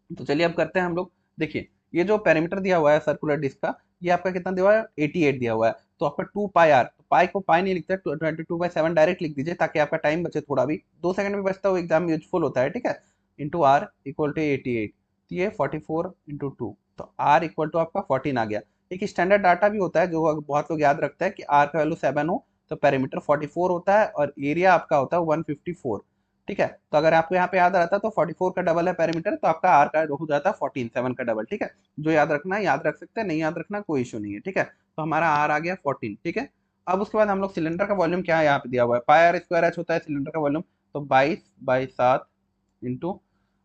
तो चलिए अब करते हैं हम लोग। देखिए ये जो पेरीमीटर दिया हुआ है सर्कुलर डिस्क का, ये आपका कितना दिया हुआ है, 88 दिया हुआ है, तो आपका 2 पाई आर, पाई को पाई नहीं लिखते, 22/7 डायरेक्ट लिख दीजिए ताकि आपका टाइम बचे थोड़ा भी, 2 सेकंड में बचता है वो एग्जाम में यूजफुल होता है, ठीक है। इंटू आर इक्वल टू 88, तो ये 44 × 2, तो आर इक्वल टू आपका 14 आ गया। एक स्टैंडर्ड डाटा भी होता है जो बहुत लोग याद रखते हैं कि आर का वैल्यू 7 हो तो पेरीमीटर 44 होता है और एरिया आपका होता है 154, ठीक है। तो अगर आपको यहाँ पे याद रहता है तो 44 का डबल है पेरीमीटर, तो आपका आर का हो जाता है 14, 7 का डबल, ठीक है। जो याद रखना है याद रख सकते हैं, नहीं याद रखना कोई इशू नहीं है, ठीक है। तो हमारा आर आ गया 14, ठीक है। अब उसके बाद हम लोग सिलेंडर का वॉल्यूम क्या है यहाँ पे दिया हुआ है, पाई आर स्क्वायर एच होता है सिलेंडर का वॉल्यूम, तो 22/7 इंटू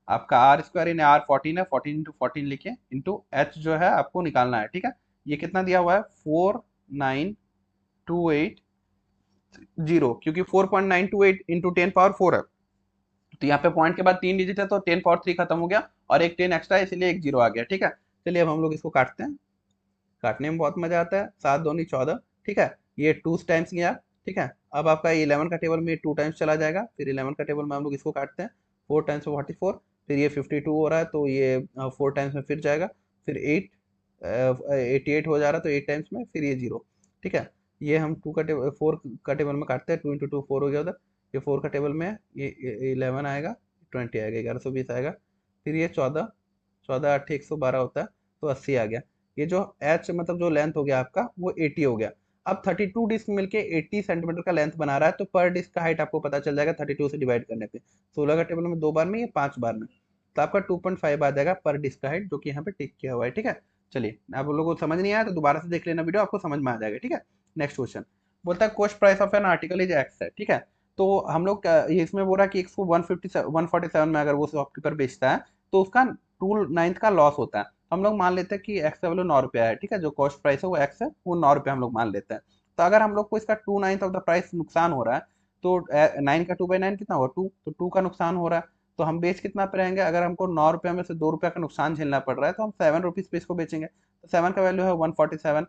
आपका आर स्क्वायर इन आर 14 है, 14 × 14 लिखे इंटू एच जो है आपको निकालना है, ठीक है। ये कितना दिया हुआ है 4928 क्योंकि 4.928 इंटू 10 पावर 4 है, तो यहाँ पे पॉइंट के बाद 3 डिजिट है तो 10 पावर 3 खत्म हो गया और एक 10 एक्स्ट्रा है इसलिए एक जीरो आ गया, ठीक है। चलिए अब हम लोग इसको काटते हैं, काटने में बहुत मजा आता है, 7 दूनी 14, ठीक है। ये 2 टाइम्स गया, ठीक है। अब आपका 11 का टेबल में 2 टाइम्स चला जाएगा, फिर 11 का टेबल में हम लोग इसको काटते हैं, 4 टाइम्स 44, फिर ये 52 हो रहा है तो ये 4 टाइम्स में फिर जाएगा, फिर 88 हो जा रहा है तो 8 टाइम्स में, फिर ये जीरो, ठीक है। ये हम 4 का टेबल में काटते हैं, 2 × 2 4 हो गया उधर, ये 4 का टेबल में है, ये 11 आएगा, 20 आएगा, 1120 आएगा, फिर ये 14, 14 8 112 होता है तो 80 आ गया। ये जो एच मतलब जो लेंथ हो गया आपका वो 80 हो गया। अब 32 डिस्क मिलके 80 सेंटीमीटर का लेंथ बना रहा है, तो पर डिस्क का हाइट आपको पता चल जाएगा 32 से डिवाइड करने पे, 16 का टेबल में 2 बार में, ये 5 बार में, तो आपका 2.5 आ जाएगा पर डिस्क का हाइट, जो कि यहाँ पे टिक किया हुआ है, ठीक है। चलिए आप लोगों को समझ नहीं आया तो दोबारा से देख लेना वीडियो, आपको समझ में आ जाएगा, ठीक है। नेक्स्ट क्वेश्चन बोलता है cost price of an article is x है, ठीक है। तो हम लोग ये इसमें बोल रहा है कि इसको 147 में अगर वो शॉपकीपर बेचता है तो उसका 2/9 का लॉस होता है। हम लोग मान लेते हैं कि एक्स का वैल्यू 9 रुपया है, ठीक है, जो कॉस्ट प्राइस है वो एक्स है, वो 9 रुपया हम लोग मान लेते हैं। तो अगर हम लोग को इसका 2/9 ऑफ द प्राइस नुकसान हो रहा है, तो 9 का 2/9 कितना हुआ 2, तो 2 का नुकसान हो रहा है, तो हम बेच कितना पे रहेंगे, अगर हमको 9 रुपया में से 2 रुपया का नुकसान झेलना पड़ रहा है तो हम 7 रुपीज पे इसको बेचेंगे, तो 7 का वैल्यू है 147,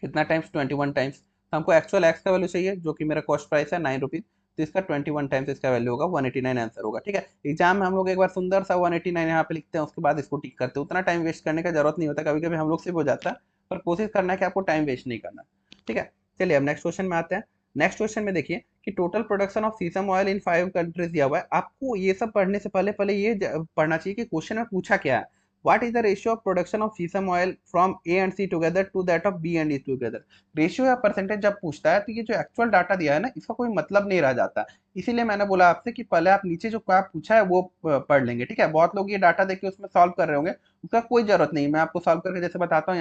कितना टाइम्स 21 टाइम्स, तो हमको एक्चुअल एक्स का वैल्यू चाहिए जो कि मेरा कॉस्ट प्राइस है 9 रुपीज, तो इसका 21 टाइम्स इसका वैल्यू होगा 189 आंसर होगा, ठीक है। एग्जाम में हम लोग एक बार सुंदर सा 189 यहाँ पे लिखते हैं, उसके बाद इसको टिक करते हैं, उतना टाइम वेस्ट करने का जरूरत नहीं होता, कभी कभी हम लोग से हो जाता है, पर कोशिश करना है कि आपको टाइम वेस्ट नहीं करना, ठीक है। चलिए अब नेक्स्ट क्वेश्चन में आते हैं। नेक्स्ट क्वेश्चन में देखिए कि total production of sesame oil in 5 countries दिया हुआ है। आपको ये सब पढ़ने से पहले पहले ये पढ़ना चाहिए कि क्वेश्चन में पूछा क्या है, what is the ratio of production of sesame oil from A and C together to that of B and E together। Ratio या परसेंटेज जब पूछता है तो ये जो एक्चुअल डाटा दिया है ना इसका कोई मतलब नहीं रह जाता, इसीलिए मैंने बोला आपसे कि पहले आप नीचे जो क्या पूछा है वो पढ़ लेंगे, ठीक है। बहुत लोग ये डाटा देख के उसमें सॉल्व कर रहे होंगे, उसका कोई जरूरत नहीं, मैं आपको सॉल्व करके जैसे बताता हूँ।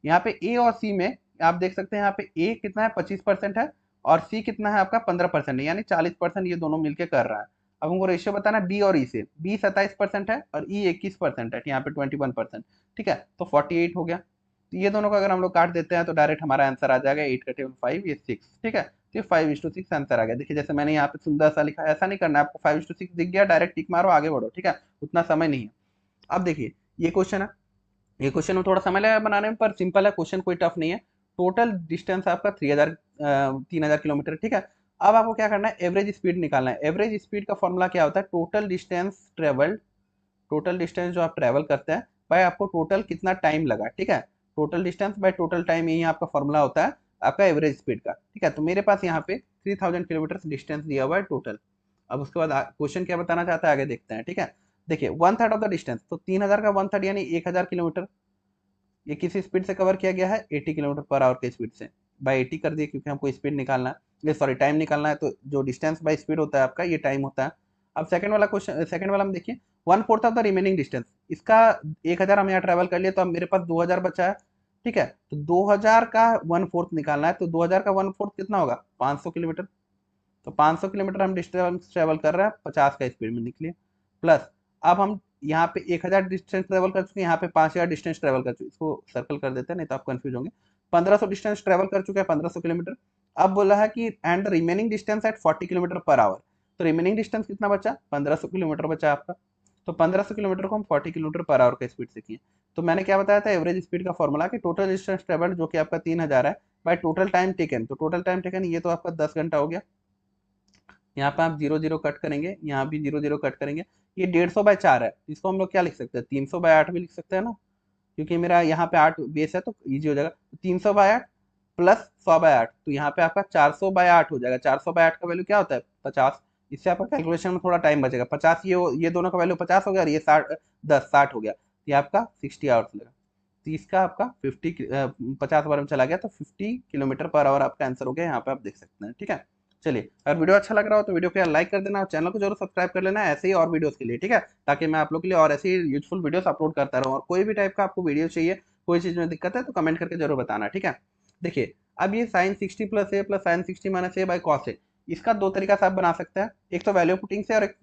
यहाँ पे ए और सी में आप देख सकते हैं, यहाँ पे ए कितना है 25% है और सी कितना है आपका 15% है, यानी 40% ये दोनों मिलके कर रहा है। अब हमको रेशियो बताना है बी और ई से, बी 27% है और ई 21% है, यहाँ पे 21%, ठीक है, तो 48 हो गया। तो ये दोनों को अगर हम लोग काट देते हैं तो डायरेक्ट हमारा आंसर आ जाएगा 8 का टेबल 5 ये 6, ठीक है। तो ये 5:6 आंसर आ गया। देखिए जैसे मैंने यहाँ पे सुंदर सा लिखा है, ऐसा नहीं करना है आपको, 5:6 दिख गया डायरेक्ट टिक मारो आगे बढ़ो, ठीक है, उतना समय नहीं है। अब देखिए ये क्वेश्चन है, ये क्वेश्चन में थोड़ा समय लगेगा बनाने में पर सिंपल है, क्वेश्चन कोई टफ नहीं है। टोटल डिस्टेंस आपका 3000 किलोमीटर, ठीक है। अब आपको क्या करना है, एवरेज स्पीड निकालना है। एवरेज स्पीड का फॉर्मूला क्या होता है, total distance travelled, total distance जो आप ट्रेवल करते हैं बाय आपको टोटल कितना टाइम लगा, ठीक है। Total distance by total time, यही आपका फॉर्मूला होता है आपका एवरेज स्पीड का, ठीक है। तो मेरे पास यहाँ पे 3000 किलोमीटर डिस्टेंस दिया हुआ है टोटल। अब उसके बाद क्वेश्चन क्या बताना चाहता है आगे देखते हैं, ठीक है। देखिए 1/3 ऑफ द डिस्टेंस, तो 3000 का 1/3 यानी 1000 किलोमीटर, ये किस स्पीड से कवर किया गया है 80 किलोमीटर पर आवर के स्पीड से, बाई 80 कर दिए क्योंकि हमको स्पीड निकालना है, ये सॉरी टाइम निकालना है, तो जो डिस्टेंस बाई स्पीड होता है आपका ये टाइम होता है। अब सेकंड वाला क्वेश्चन, सेकंड वाला में देखिए 1/4 ऑफ द रिमेनिंग डिस्टेंस, इसका 1000 हम यहाँ ट्रेवल कर लिए तो अब मेरे पास 2000 बचा है, ठीक है। तो 2000 का 1/4 निकालना है, तो 2000 का 1/4 कितना होगा 500 किलोमीटर, तो 500 किलोमीटर हम डिस्टेंस ट्रेवल कर रहे हैं 50 का स्पीड में निकलिए, प्लस अब हम यहाँ पे 1000 डिस्टेंस ट्रेवल कर चुके हैं, यहाँ पे 5000 डिस्टेंस ट्रेवल कर चुके, इसको सर्कल कर देते हैं नहीं तो आप कंफ्यूज होंगे। 1500 डिस्टेंस ट्रेवल कर चुके हैं 1500 किलोमीटर। अब बोला है कि and remaining distance at 40 kilometre per hour, तो रिमेनिंग डिस्टेंस कितना बचा 1500 किलोमीटर बचा आपका, तो 1500 किलोमीटर को हम 40 किलोमीटर पर आवर का स्पीड से किए। तो मैंने क्या बताया था एवरेज स्पीड का फॉर्मूला कि टोटल डिस्टेंस ट्रेवल जो कि आपका 3000 है बाय टोटल टाइम टेकन, तो टोटल टाइम टेकन ये तो आपका 10 घंटा हो गया। यहाँ पे आप 0 0 कट करेंगे, यहाँ भी 0 0 कट करेंगे, ये 150/4 है, इसको हम लोग क्या लिख सकते हैं 300/8 भी लिख सकते हैं ना, क्योंकि मेरा यहाँ पे 8 बेस है तो इजी हो जाएगा। 300/8 प्लस 100/8, तो यहाँ पे आपका 400/8 हो जाएगा। 400/8 का वैल्यू क्या होता है? 50। इससे आपका कैलकुलेशन में थोड़ा टाइम बचेगा। 50 ये दोनों का वैल्यू 50 हो गया, और ये 60 हो गया, ये आपका 60 आवर्स लगेगा। तो इसका आपका 50 बार में चला गया तो 50 km/h आपका आंसर हो गया। यहाँ पे आप देख सकते हैं। ठीक है, चलिए, अगर वीडियो अच्छा लग रहा हो तो वीडियो को यार लाइक कर देना और चैनल को जरूर सब्सक्राइब कर लेना ऐसे ही और वीडियोस के लिए। ठीक है, ताकि मैं आप लोग के लिए और ऐसे ही यूजफुल वीडियोस अपलोड करता रहूँ। और कोई भी टाइप का आपको वीडियो चाहिए, कोई चीज़ में दिक्कत है तो कमेंट करके जरूर बताना। ठीक है, देखिए, अब ये sine 60 plus A plus sine 60 minus A by cos A, इसका दो तरीका से आप बना सकते हैं, एक तो वैल्यू पुटिंग से और एक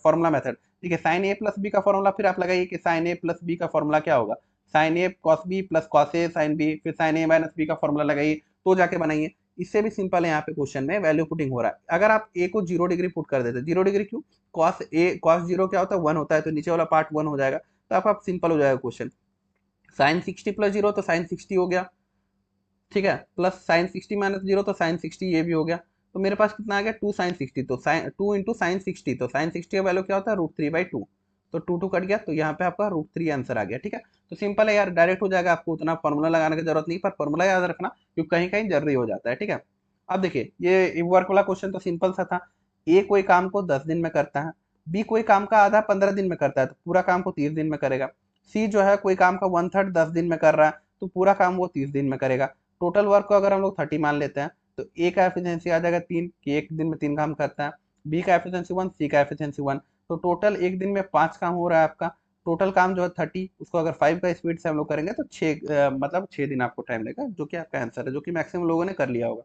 फॉर्मूला मेथड। ठीक है, साइन ए प्लस बी का फॉर्मूला फिर आप लगाइए कि साइन ए प्लस बी का फॉर्मूला क्या होगा, sign A cos B plus cos A sine B, फिर साइन ए माइनस बी का फॉर्मूला लगाइए, तो जाके बनाइए। इससे भी सिंपल है, यहाँ पे क्वेश्चन में वैल्यू पुटिंग हो रहा है। अगर आप ए को 0 डिग्री पुट कर देते, 0 डिग्री क्यों? कॉस जीरो क्या होता है? 1 होता है, तो नीचे वाला पार्ट 1 हो जाएगा, तो आपका सिंपल हो जाएगा क्वेश्चन। साइन 60 प्लस 0 तो साइन 60 हो गया। ठीक है, प्लस साइन 60 माइनस 0 तो साइन 60 ये भी हो गया। तो मेरे पास कितना आ गया? 2 साइन 60, तो साइन 2 इंटू साइन 60, तो साइन 60 का वैल्यू क्या होता है? √3/2, तो 2 कट गया, तो यहाँ पे आपका √3 आंसर आ गया। ठीक है, तो सिंपल है यार, डायरेक्ट हो जाएगा, आपको उतना फॉर्मूला लगाने की जरूरत नहीं, पर फॉर्मूला याद रखना क्योंकि कहीं कहीं जरूरी हो जाता है। ठीक है, अब देखिए, ये वर्क वाला क्वेश्चन तो सिंपल सा था। ए कोई काम को 10 दिन में करता है, बी कोई काम का आधा 15 दिन में करता है, तो पूरा काम को 30 दिन में करेगा। सी जो है कोई काम का 1/3 10 दिन में कर रहा है, तो पूरा काम वो 30 दिन में करेगा। टोटल वर्क को अगर हम लोग 30 मान लेते हैं, तो ए का एफिशिएंसी आ जाएगा 3, कि एक दिन में 3 काम करता है। बी का एफिशिएंसी 1, सी का एफिशिएंसी 1, तो टोटल एक दिन में 5 काम हो रहा है आपका। टोटल काम जो है 30, उसको अगर 5 का स्पीड से हम लोग करेंगे तो 6 मतलब 6 दिन आपको टाइम लगेगा, जो कि आपका आंसर है, जो कि मैक्सिमम लोगों ने कर लिया होगा।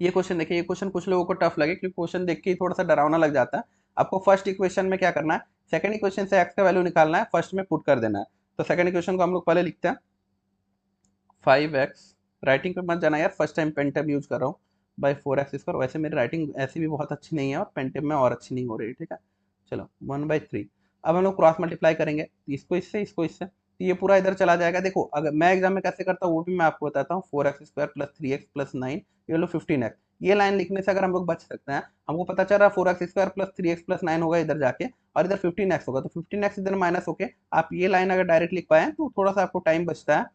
ये क्वेश्चन देखिए, ये क्वेश्चन कुछ लोगों को टफ लगे क्योंकि क्वेश्चन देख के ही थोड़ा सा डरावना लग जाता है। आपको फर्स्ट इक्वेशन में क्या करना है, सेकंड इक्वेशन से एक्स का वैल्यू निकालना है, फर्स्ट में पुट कर देना है। तो सेकंड इक्वेशन को हम लोग पहले लिखते हैं, 5x, राइटिंग पे मत जाना यार, first time pen tab use कर रहा हूँ, बाई 4x²। वैसे मेरी राइटिंग ऐसी भी बहुत अच्छी नहीं है और पेन टैब में और अच्छी नहीं हो रही है। ठीक है, चलो 1/3। अब हम लोग क्रॉस मल्टीप्लाई करेंगे, इसको इससे, इसको इससे, तो ये पूरा इधर चला जाएगा। देखो, अगर मैं एग्जाम में कैसे करता हूँ वो भी मैं आपको बताता हूँ। 4x² प्लस 3x प्लस 9 ये लो 15x, ये लाइन लिखने से अगर हम लोग बच सकते हैं। हमको पता चल रहा है 4x² प्लस 3x प्लस 9 होगा इधर जाके, और इधर 15x होगा, तो 15x इधर माइनस होके आप ये लाइन अगर डायरेक्ट लिख पाए तो थोड़ा सा आपको टाइम बचता है।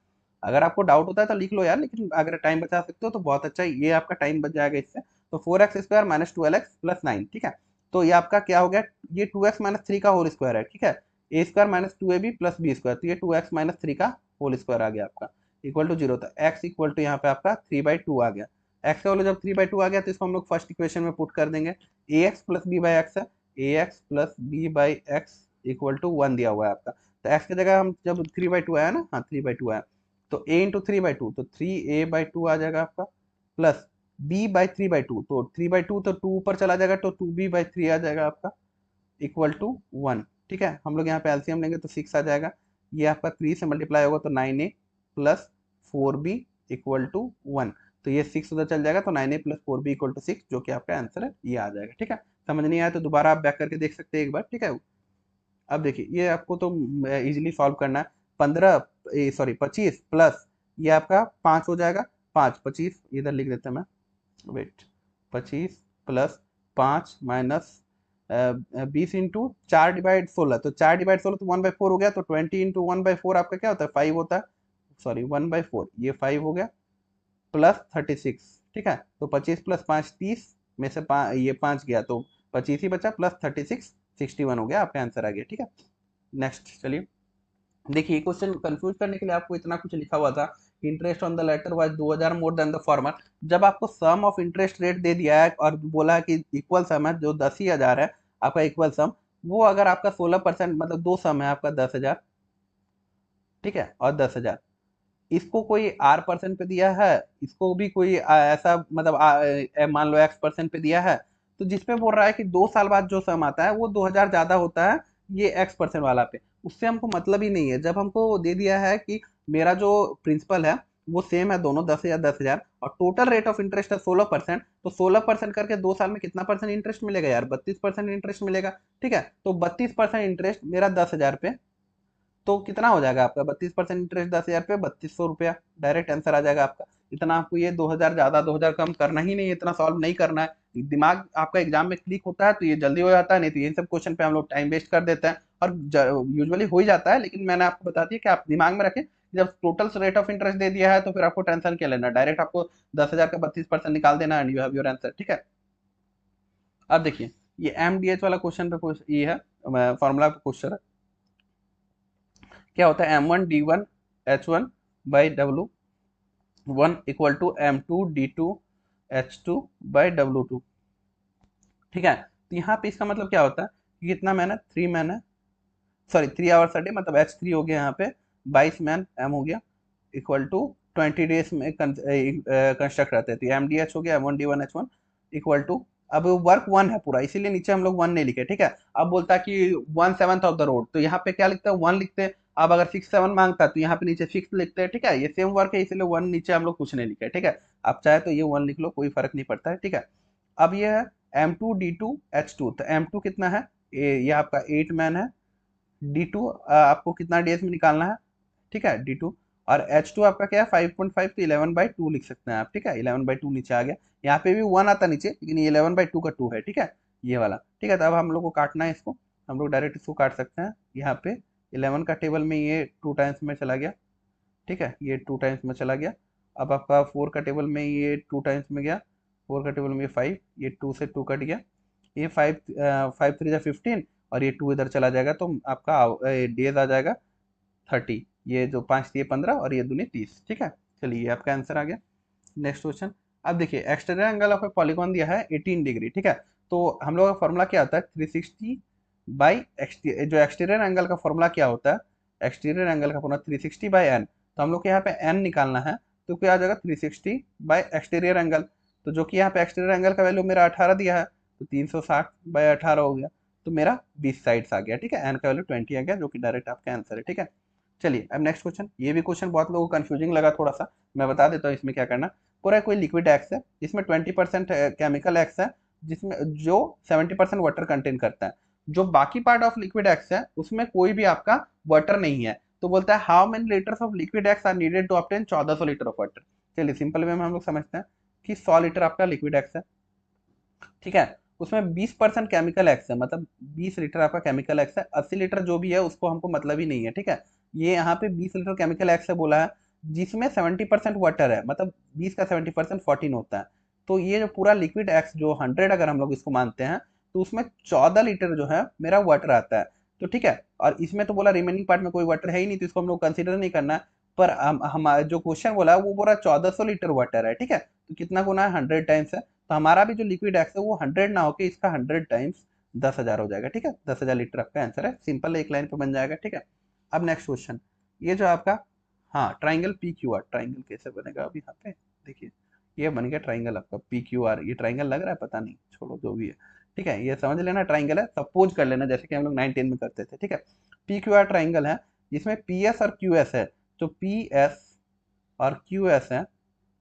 अगर आपको डाउट होता है तो लिख लो यार, लेकिन अगर टाइम बचा सकते हो तो बहुत अच्छा है, ये आपका टाइम बच जाएगा इससे। तो 4x² माइनस 12x प्लस 9, ठीक है, तो ये आपका क्या हो गया? ये 2x माइनस 3 का होल स्क्वायर है। ठीक है, a² minus 2ab plus b², तो ये 2x माइनस 3 का होल स्क्वायर आ गया आपका, इक्वल टू 0। तो x इक्वल टू यहाँ पे आपका 3/2 आ गया। x का वैल्यू जब 3/2 आ गया तो इसको हम लोग फर्स्ट इक्वेशन में पुट कर देंगे। ax plus b by X है, ax plus b by X equal to 1 दिया हुआ है आपका। तो x की जगह हम जब 3/2 आया ना, हाँ 3/2 आया, तो a इंटू 3/2, तो 3a/2 आ जाएगा आपका, प्लस b/3/2, तो 3/2 तो 2 ऊपर चला जाएगा, तो 2b/3 आ जाएगा आपका, इक्वल टू 1। ठीक है, हम लोग यहाँ पे एलसीएम लेंगे तो 6 आ जाएगा, ये आपका 3 से मल्टीप्लाई होगा तो 9a plus 4b equal to 1, तो ये 6 उधर चल जाएगा, तो 9a plus 4b equal to 6, जो कि आपका आंसर है, ये आ जाएगा। ठीक है, समझ नहीं आया तो दोबारा आप बैक करके देख सकते हैं एक बार। ठीक है, अब देखिए, ये आपको तो इजीली सॉल्व करना है। 25 प्लस ये आपका 5 हो जाएगा, 5 25 इधर लिख देते हैं मैं, वेट, 25 प्लस 5 माइनस 20 इंटू 4/16, तो 4/16 तो 1/4 हो गया, तो 20 इंटू 1/4 आपका क्या होता है? 5 होता है, सॉरी 1/4, ये 5 हो गया, प्लस 36। ठीक है, तो 25 प्लस 5 30 में से ये 5 गया, तो 25 ही बचा, प्लस 36 61 हो गया, आपका आंसर आ गया। ठीक है, नेक्स्ट चलिए, देखिए क्वेश्चन कंफ्यूज करने के लिए आपको इतना कुछ लिखा हुआ था, interest on the latter was 2000 more than the former. जब आपको सम ऑफ इंटरेस्ट रेट दे दिया है और बोला है कि इक्वल सम है, जो 10,000 है आपका इक्वल सम, वो अगर आपका 16% मतलब दो सम है आपका 10,000, ठीक है, और 10,000, इसको कोई आर परसेंट पे दिया है, इसको भी कोई ऐसा मतलब मान लो एक्स परसेंट पे दिया है, तो जिसपे बोल रहा है कि 2 साल बाद जो सम आता है वो 2,000 ज्यादा होता है ये एक्स परसेंट वाला पे, उससे हमको मतलब ही नहीं है। जब हमको दे दिया है कि मेरा जो प्रिंसिपल है वो सेम है दोनों 10,000 10,000, और टोटल रेट ऑफ इंटरेस्ट है 16%, तो 16% करके 2 साल में कितना परसेंट इंटरेस्ट मिलेगा यार? 32% इंटरेस्ट मिलेगा। ठीक है, तो 32% इंटरेस्ट मेरा 10,000 पे, तो कितना हो जाएगा आपका? 32% इंटरेस्ट 10,000 पे 3200 रुपया, डायरेक्ट आंसर आ जाएगा आपका। इतना आपको ये 2,000 ज्यादा 2,000 कम करना ही नहीं, इतना सॉल्व नहीं करना है। दिमाग आपका एग्जाम में क्लिक होता है तो ये जल्दी हो जाता है, नहीं तो ये सब क्वेश्चन पे हम लोग टाइम वेस्ट कर देते हैं, और यूजुअली हो ही जाता है। लेकिन मैंने आपको बता दिया कि आप दिमाग में रखें, जब टोटल रेट ऑफ इंटरेस्ट दे दिया है तो फिर आपको टेंशन क्या लेना, डायरेक्ट आपको 10,000 का 32% निकाल देना and you have your answer, ठीक है। अब देखिए ये एमडीएच वाला क्वेश्चन पे ये है फॉर्मूला क्वेश्चन है, क्या होता है M1D1H1/W1 इक्वल टू M2D2H2/W2, ठीक है। तो यहाँ पे इसका मतलब क्या होता है कि कितना मैन है, 3 मैन है, सॉरी 3 आवर्स अ डे, मतलब H3 हो गया यहाँ पे, 22 मैन M हो गया इक्वल टू 20 डेज में कंस्ट्रक्ट रहते हैं, तो MDH हो गया M1D1H1 इक्वल टू, अब वर्क 1 है पूरा, इसीलिए नीचे हम लोग 1 नहीं लिखे, ठीक है। अब बोलता है कि 1/7 ऑफ द रोड, तो यहाँ पे क्या लिखते हैं 1 लिखते हैं। अब अगर 6/7 मांगता है तो यहाँ पे नीचे 6 लिखते हैं, ठीक है। ये सेम वर्क है इसलिए 1 नीचे हम लोग कुछ नहीं लिखे, ठीक है। आप चाहे तो ये 1 लिख लो, कोई फर्क नहीं पड़ता है, ठीक है। अब ये है M2D2H2, तो M2 कितना है, ये आपका 8 मैन है, D2 आपको कितना डेज में निकालना है, ठीक है D2, और H2 आपका क्या है 5.5, तो 11/2 लिख सकते हैं आप, ठीक है। 11/2 नीचे आ गया, यहाँ पे भी 1 आता नीचे, लेकिन ये 11/2 का 2 है, ठीक है, ये वाला, ठीक है। तो अब हम लोग को काटना है इसको, हम लोग डायरेक्ट इसको काट सकते हैं। यहाँ पे 11 का टेबल में ये 2 टाइम्स में चला गया, ठीक है, ये 2 टाइम्स में चला गया। अब आपका 4 का टेबल में ये 2 टाइम्स में गया, 4 का टेबल में ये 5, ये 2 से 2 कट गया, ये 5 3 जा 15, और ये 2 इधर चला जाएगा, तो आपका डेज आ जाएगा 30, ये जो 5 दिए 15 और ये दूनी 30, ठीक है। चलिए ये आपका आंसर आ गया। नेक्स्ट क्वेश्चन, अब देखिए exterior angle of A polygon दिया है 18 डिग्री, ठीक है। तो हम लोग का फॉर्मूला क्या होता है 360 बाई जो एक्सटीरियर एंगल का फॉर्मूला क्या होता है, एक्सटीरियर एंगल का फॉर्मूला 360 बाई एन, तो हम लोग को यहाँ पे एन निकालना है, तो क्या आ जाएगा 360 बाई एक्सटीरियर एंगल, तो जो कि यहाँ पे एक्सटीरियर एंगल का वैल्यू मेरा 18 दिया है, तो 360/18 हो गया, तो मेरा 20 साइड्स आ गया, ठीक है। एन का वैल्यू 20 आ गया, जो कि डायरेक्ट आपका आंसर है, ठीक है। चलिए अब नेक्स्ट क्वेश्चन, ये भी क्वेश्चन बहुत लोगों को कंफ्यूजिंग लगा थोड़ा सा, मैं बता देता हूँ इसमें क्या करना। पूरा कोई लिक्विड एक्स है जिसमें 20% केमिकल एक्स है, जिसमें जो 70% वाटर कंटेन करता है, जो बाकी पार्ट ऑफ लिक्विड एक्स है उसमें कोई भी आपका वाटर नहीं है, तो बोलता है how many litres of liquid X are needed to obtain 1400 litre of water. चलिए सिंपल वे में हम लोग समझते हैं कि 100 लीटर आपका लिक्विड एक्स है, ठीक है, उसमें 20% केमिकल एक्स है, मतलब 20 लीटर आपका केमिकल एक्स है, 80 लीटर जो भी है उसको हमको मतलब ही नहीं है, ठीक है। ये यहाँ पे 20 लीटर केमिकल एक्स है बोला है, जिसमें 70% वाटर है, मतलब 20 का 70% 14 होता है, तो ये जो पूरा लिक्विड एक्स जो 100 अगर हम लोग इसको मानते हैं, तो उसमें 14 लीटर जो है मेरा वाटर आता है, तो ठीक है। और इसमें तो बोला रिमेनिंग पार्ट में कोई वाटर है ही नहीं, तो इसको हम लोग कंसिडर नहीं करना है, पर हमारा जो क्वेश्चन बोला है वो पूरा 1400 लीटर वाटर है, ठीक है, तो कितना गुना है 100 टाइम्स है, तो हमारा भी जो लिक्विड एक्स है वो 100 ना होके इसका 100 टाइम्स 10,000 हो जाएगा, ठीक है। 10,000 लीटर आपका आंसर है, सिंपल एक लाइन पे बन जाएगा, ठीक है। अब नेक्स्ट क्वेश्चन, ये जो आपका, हाँ triangle P Q R, triangle कैसे बनेगा अभी यहाँ पे देखिए, ये बन गया ट्राइंगल आपका पी क्यू आर, ये ट्राइंगल लग रहा है पता नहीं, छोड़ो जो भी है, ठीक है। ये समझ लेना ट्राइंगल है, सपोज कर लेना जैसे कि हम लोग 9-10 में करते थे, ठीक है। पी क्यू आर ट्राइंगल है जिसमें पी एस और क्यू एस है, तो पी एस और क्यू एस है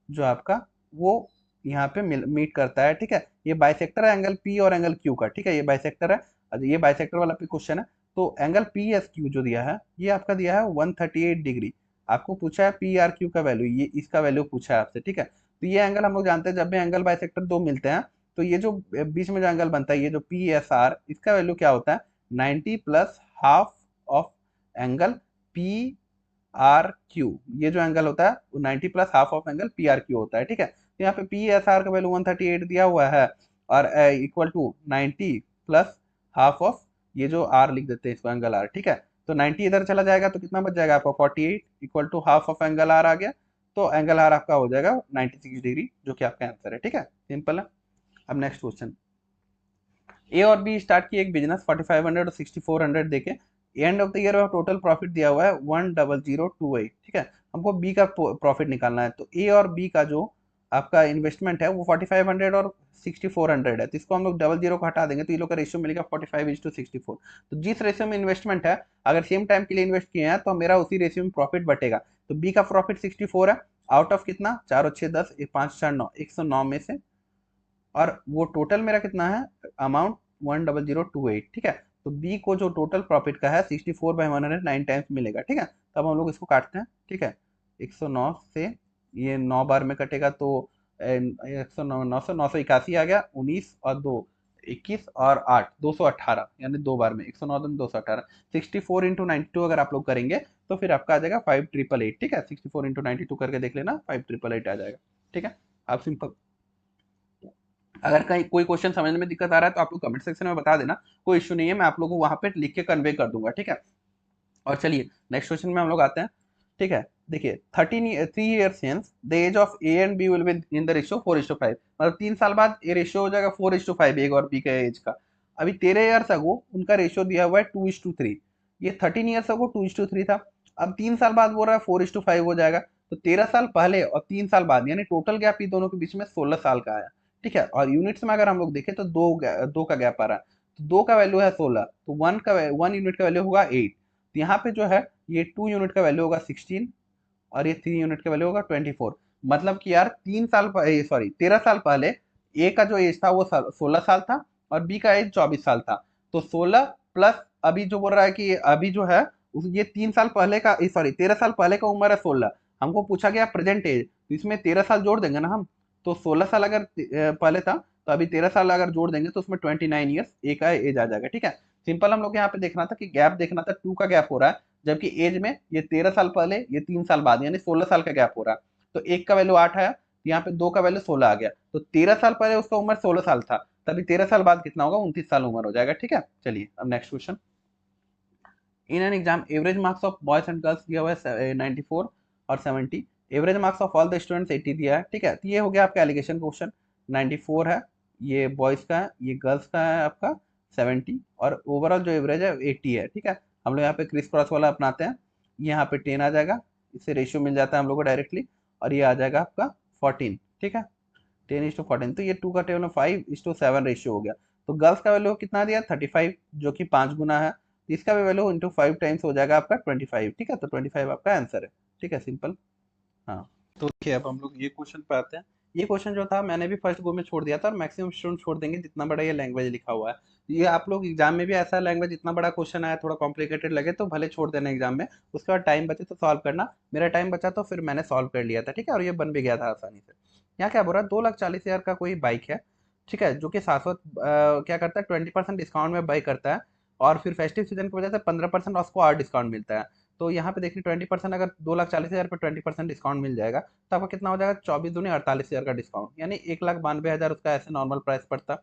जो आपका वो यहाँ पे मीट करता है, ठीक है। ये बाइसेक्टर है एंगल पी और एंगल क्यू का, ठीक है, ये बाइसेक्टर है, ये बाइसेक्टर वाला भी क्वेश्चन है। तो एंगल पी एस क्यू जो दिया है ये आपका दिया है 138 डिग्री, आपको पूछा है पी आर क्यू का वैल्यू, ये इसका वैल्यू पूछा है आपसे, ठीक है। तो ये एंगल हम लोग जानते हैं, जब भी एंगल बाइसेक्टर दो मिलते हैं तो ये जो बीच में जो एंगल बनता है, ये जो पी एस आर, इसका वैल्यू क्या होता है 90 plus half of angle P R Q, ये जो एंगल होता है वो 90 plus half of angle P R Q होता है, ठीक है। तो यहाँ पे पी एस आर का वैल्यू 138 दिया हुआ है, और equal to 90 plus half of, ये जो आर लिख देते हैं इसको एंगल आर, ठीक है। तो 90 इधर चला जाएगा तो कितना बच जाएगा आपका 48 equal to half of angle R आ गया, तो एंगल आर आपका हो जाएगा 96 डिग्री, जो कि आपका आंसर है, ठीक है, सिंपल है। अब नेक्स्ट क्वेश्चन, ए और बी स्टार्ट की एक बिजनेस 4500 और 6400 देके, end of the year total profit दिया हुआ है 10028, ठीक है। हमको बी का प्रॉफिट निकालना है, तो ए और बी का जो आपका इन्वेस्टमेंट है वो 4500 और 6400 है, तो इसको हम लोग 00 को हटा देंगे तो ये लोग का रेशियो मिलेगा 45:64, तो जिस रेशियो में इन्वेस्टमेंट है अगर सेम टाइम के लिए इन्वेस्ट किए हैं तो मेरा उसी रेशियो में प्रॉफिट बटेगा, तो बी का प्रॉफिट 64 है, आउट ऑफ कितना 4 और 6 10, 5 4 9, 109 में से, और वो टोटल मेरा कितना है अमाउंट 10028, ठीक है। तो बी को जो टोटल प्रॉफिट का है 64/109 टाइम्स मिलेगा, ठीक है। तब हम लोग इसको काटते हैं, ठीक है, 109 से ये 9 बार में कटेगा तो 109 981 आ गया, 19 और 2 21 और 8 218, यानी 2 बार में 109 218, 64 × 92 अगर आप लोग करेंगे तो फिर आपका आ जाएगा 5888, ठीक है। 64 इंटू 92 करके देख लेना, 5888 आ जाएगा, ठीक है। आप सिंपल, अगर कहीं कोई क्वेश्चन समझने में दिक्कत आ रहा है तो आप लोग कमेंट सेक्शन में बता देना, कोई इश्यू नहीं है, मैं आप लोगों को वहां पे लिख के कन्वे कर दूंगा, ठीक है। और चलिए नेक्स्ट क्वेश्चन में हम लोग आते हैं, ठीक है। देखिए 3 years since the age of A and B will be in the ratio 4:5, मतलब 3 साल बाद ये रेशियो हो जाएगा 4:5 ए और बी के एज का। अभी 13 years अगो उनका रेशियो दिया हुआ है 2:3, ये 13 years अगो 2:3 था। अब 3 साल बाद बोल रहा है 4:5 हो जाएगा, तो 13 साल पहले और 3 साल बाद यानी टोटल गैप ये दोनों के बीच में 16 साल का आया, ठीक है। और यूनिट्स में अगर हम लोग देखें तो दो का गैप आ रहा है, तो दो का वैल्यू है 16, तो वन यूनिट का वैल्यू होगा 8। तो यहाँ पे जो है ये 2 यूनिट का वैल्यू होगा 16 और ये 3 यूनिट का वैल्यू होगा 24। मतलब कि यार 13 साल पहले ए का जो एज था वो 16 साल था और बी का एज 24 साल था। तो 16 प्लस अभी जो बोल रहा है कि अभी जो है ये 3 साल पहले का 13 साल पहले का उम्र है 16, हमको पूछा गया प्रेजेंट एज, तो इसमें 13 साल जोड़ देंगे ना हम। तो 16 साल अगर पहले था, तो अभी 13 साल अगर जोड़ देंगे तो उसमें 29 years ए का एज आ जाएगा, ठीक है। सिंपल हम लोग यहाँ पे देखना था कि गैप देखना था, 2 का गैप हो रहा है, जबकि एज में ये 13 साल पहले ये 3 साल बाद यानी 16 साल का गैप हो रहा है। तो एक का वैल्यू 8 आया, यहाँ पे दो का वैल्यू 16 आ गया, तो 13 साल पहले उसका उम्र 16 साल था, तभी 13 साल बाद कितना होगा 29 साल उम्र हो जाएगा, ठीक है। चलिए अब next question, in an exam average marks of boys and girls दिया हुआ है 94 और 70, average marks of all the students 80 दिया है, ठीक है। तो ये हो गया आपका एलिगेशन क्वेश्चन, 94 है, ये बॉयज का है, ये गर्ल्स का है आपका 70, और ओवरऑल जो एवरेज है 80 है, ठीक है। हम लोग यहाँ पे क्रिस क्रॉस वाला अपनाते हैं, यहाँ पे 10 आ जाएगा, इससे रेशियो मिल जाता है हम लोग को डायरेक्टली, और ये आ जाएगा आपका 14, ठीक है। 10:14, तो ये 2 का टेबल में 5:7 रेशियो हो गया। तो गर्ल्स का वैल्यू कितना दिया 35, जो कि 5 गुना है, तो इसका भी वैल्यू इंटू 5 टाइम्स हो जाएगा आपका 25, ठीक है। तो 25 आपका आंसर है, ठीक है, सिंपल। हाँ, तो देखिए अब हम लोग ये क्वेश्चन पे आते हैं। ये क्वेश्चन जो था मैंने भी फर्स्ट गो में छोड़ दिया था, और मैक्सिमम स्टूडेंट छोड़ देंगे जितना बड़ा ये लैंग्वेज लिखा हुआ है। ये आप लोग एग्जाम में भी ऐसा लैंग्वेज इतना बड़ा क्वेश्चन आया थोड़ा कॉम्प्लिकेटेड लगे तो भले छोड़ देना एग्जाम में, उसके बाद टाइम बचे तो सॉल्व करना। मेरा टाइम बचा तो फिर मैंने सॉल्व कर लिया था, ठीक है, और ये बन भी गया था आसानी से। यहाँ क्या बोल रहा है, 2,40,000 का कोई बाइक है, ठीक है, जो कि शाश्वत क्या करता है 20% डिस्काउंट में बाई करता है, और फिर फेस्टिव सीजन की वजह से 15% उसको और डिस्काउंट मिलता है। तो यहाँ पे देखिए 20%, अगर 2,40,000 पे 20% डिस्काउंट मिल जाएगा तो आपका कितना हो जाएगा, 24 दूनी 48,000 का डिस्काउंट, यानी 1,92,000 उसका ऐसे नॉर्मल प्राइस पड़ता,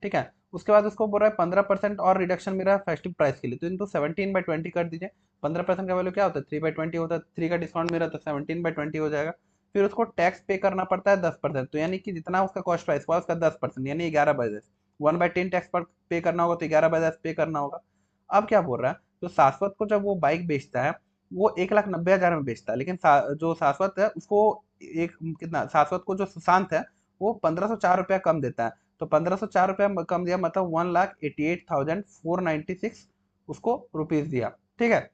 ठीक है। उसके बाद उसको बोल रहा है 15% और रिडक्शन मिल रहा है फेस्टिव प्राइस के लिए, तो इनको 17/20 कर दीजिए। 15% का वैल्यू क्या होता है 3/20 होता है, 3 का डिस्काउंट मिल रहा है तो 17/20 हो जाएगा। फिर उसको टैक्स पे करना पड़ता है 10%, तो यानी कि जितना उसका कॉस्ट प्राइस हुआ उसका 10% यानी 11/10, 1/10 टैक्स पर पे करना होगा तो 11/10 पे करना होगा। अब क्या बोल रहा है, तो शाश्वत को जब वो बाइक बेचता है वो 1,90,000 में बेचता है, लेकिन जो शाश्वत है उसको एक कितना, शाश्वत को जो सुशांत है वो 1,504 रुपया कम देता है। तो 1,504 रुपया कम दिया मतलब 1,88,496 उसको रुपीज दिया, ठीक है।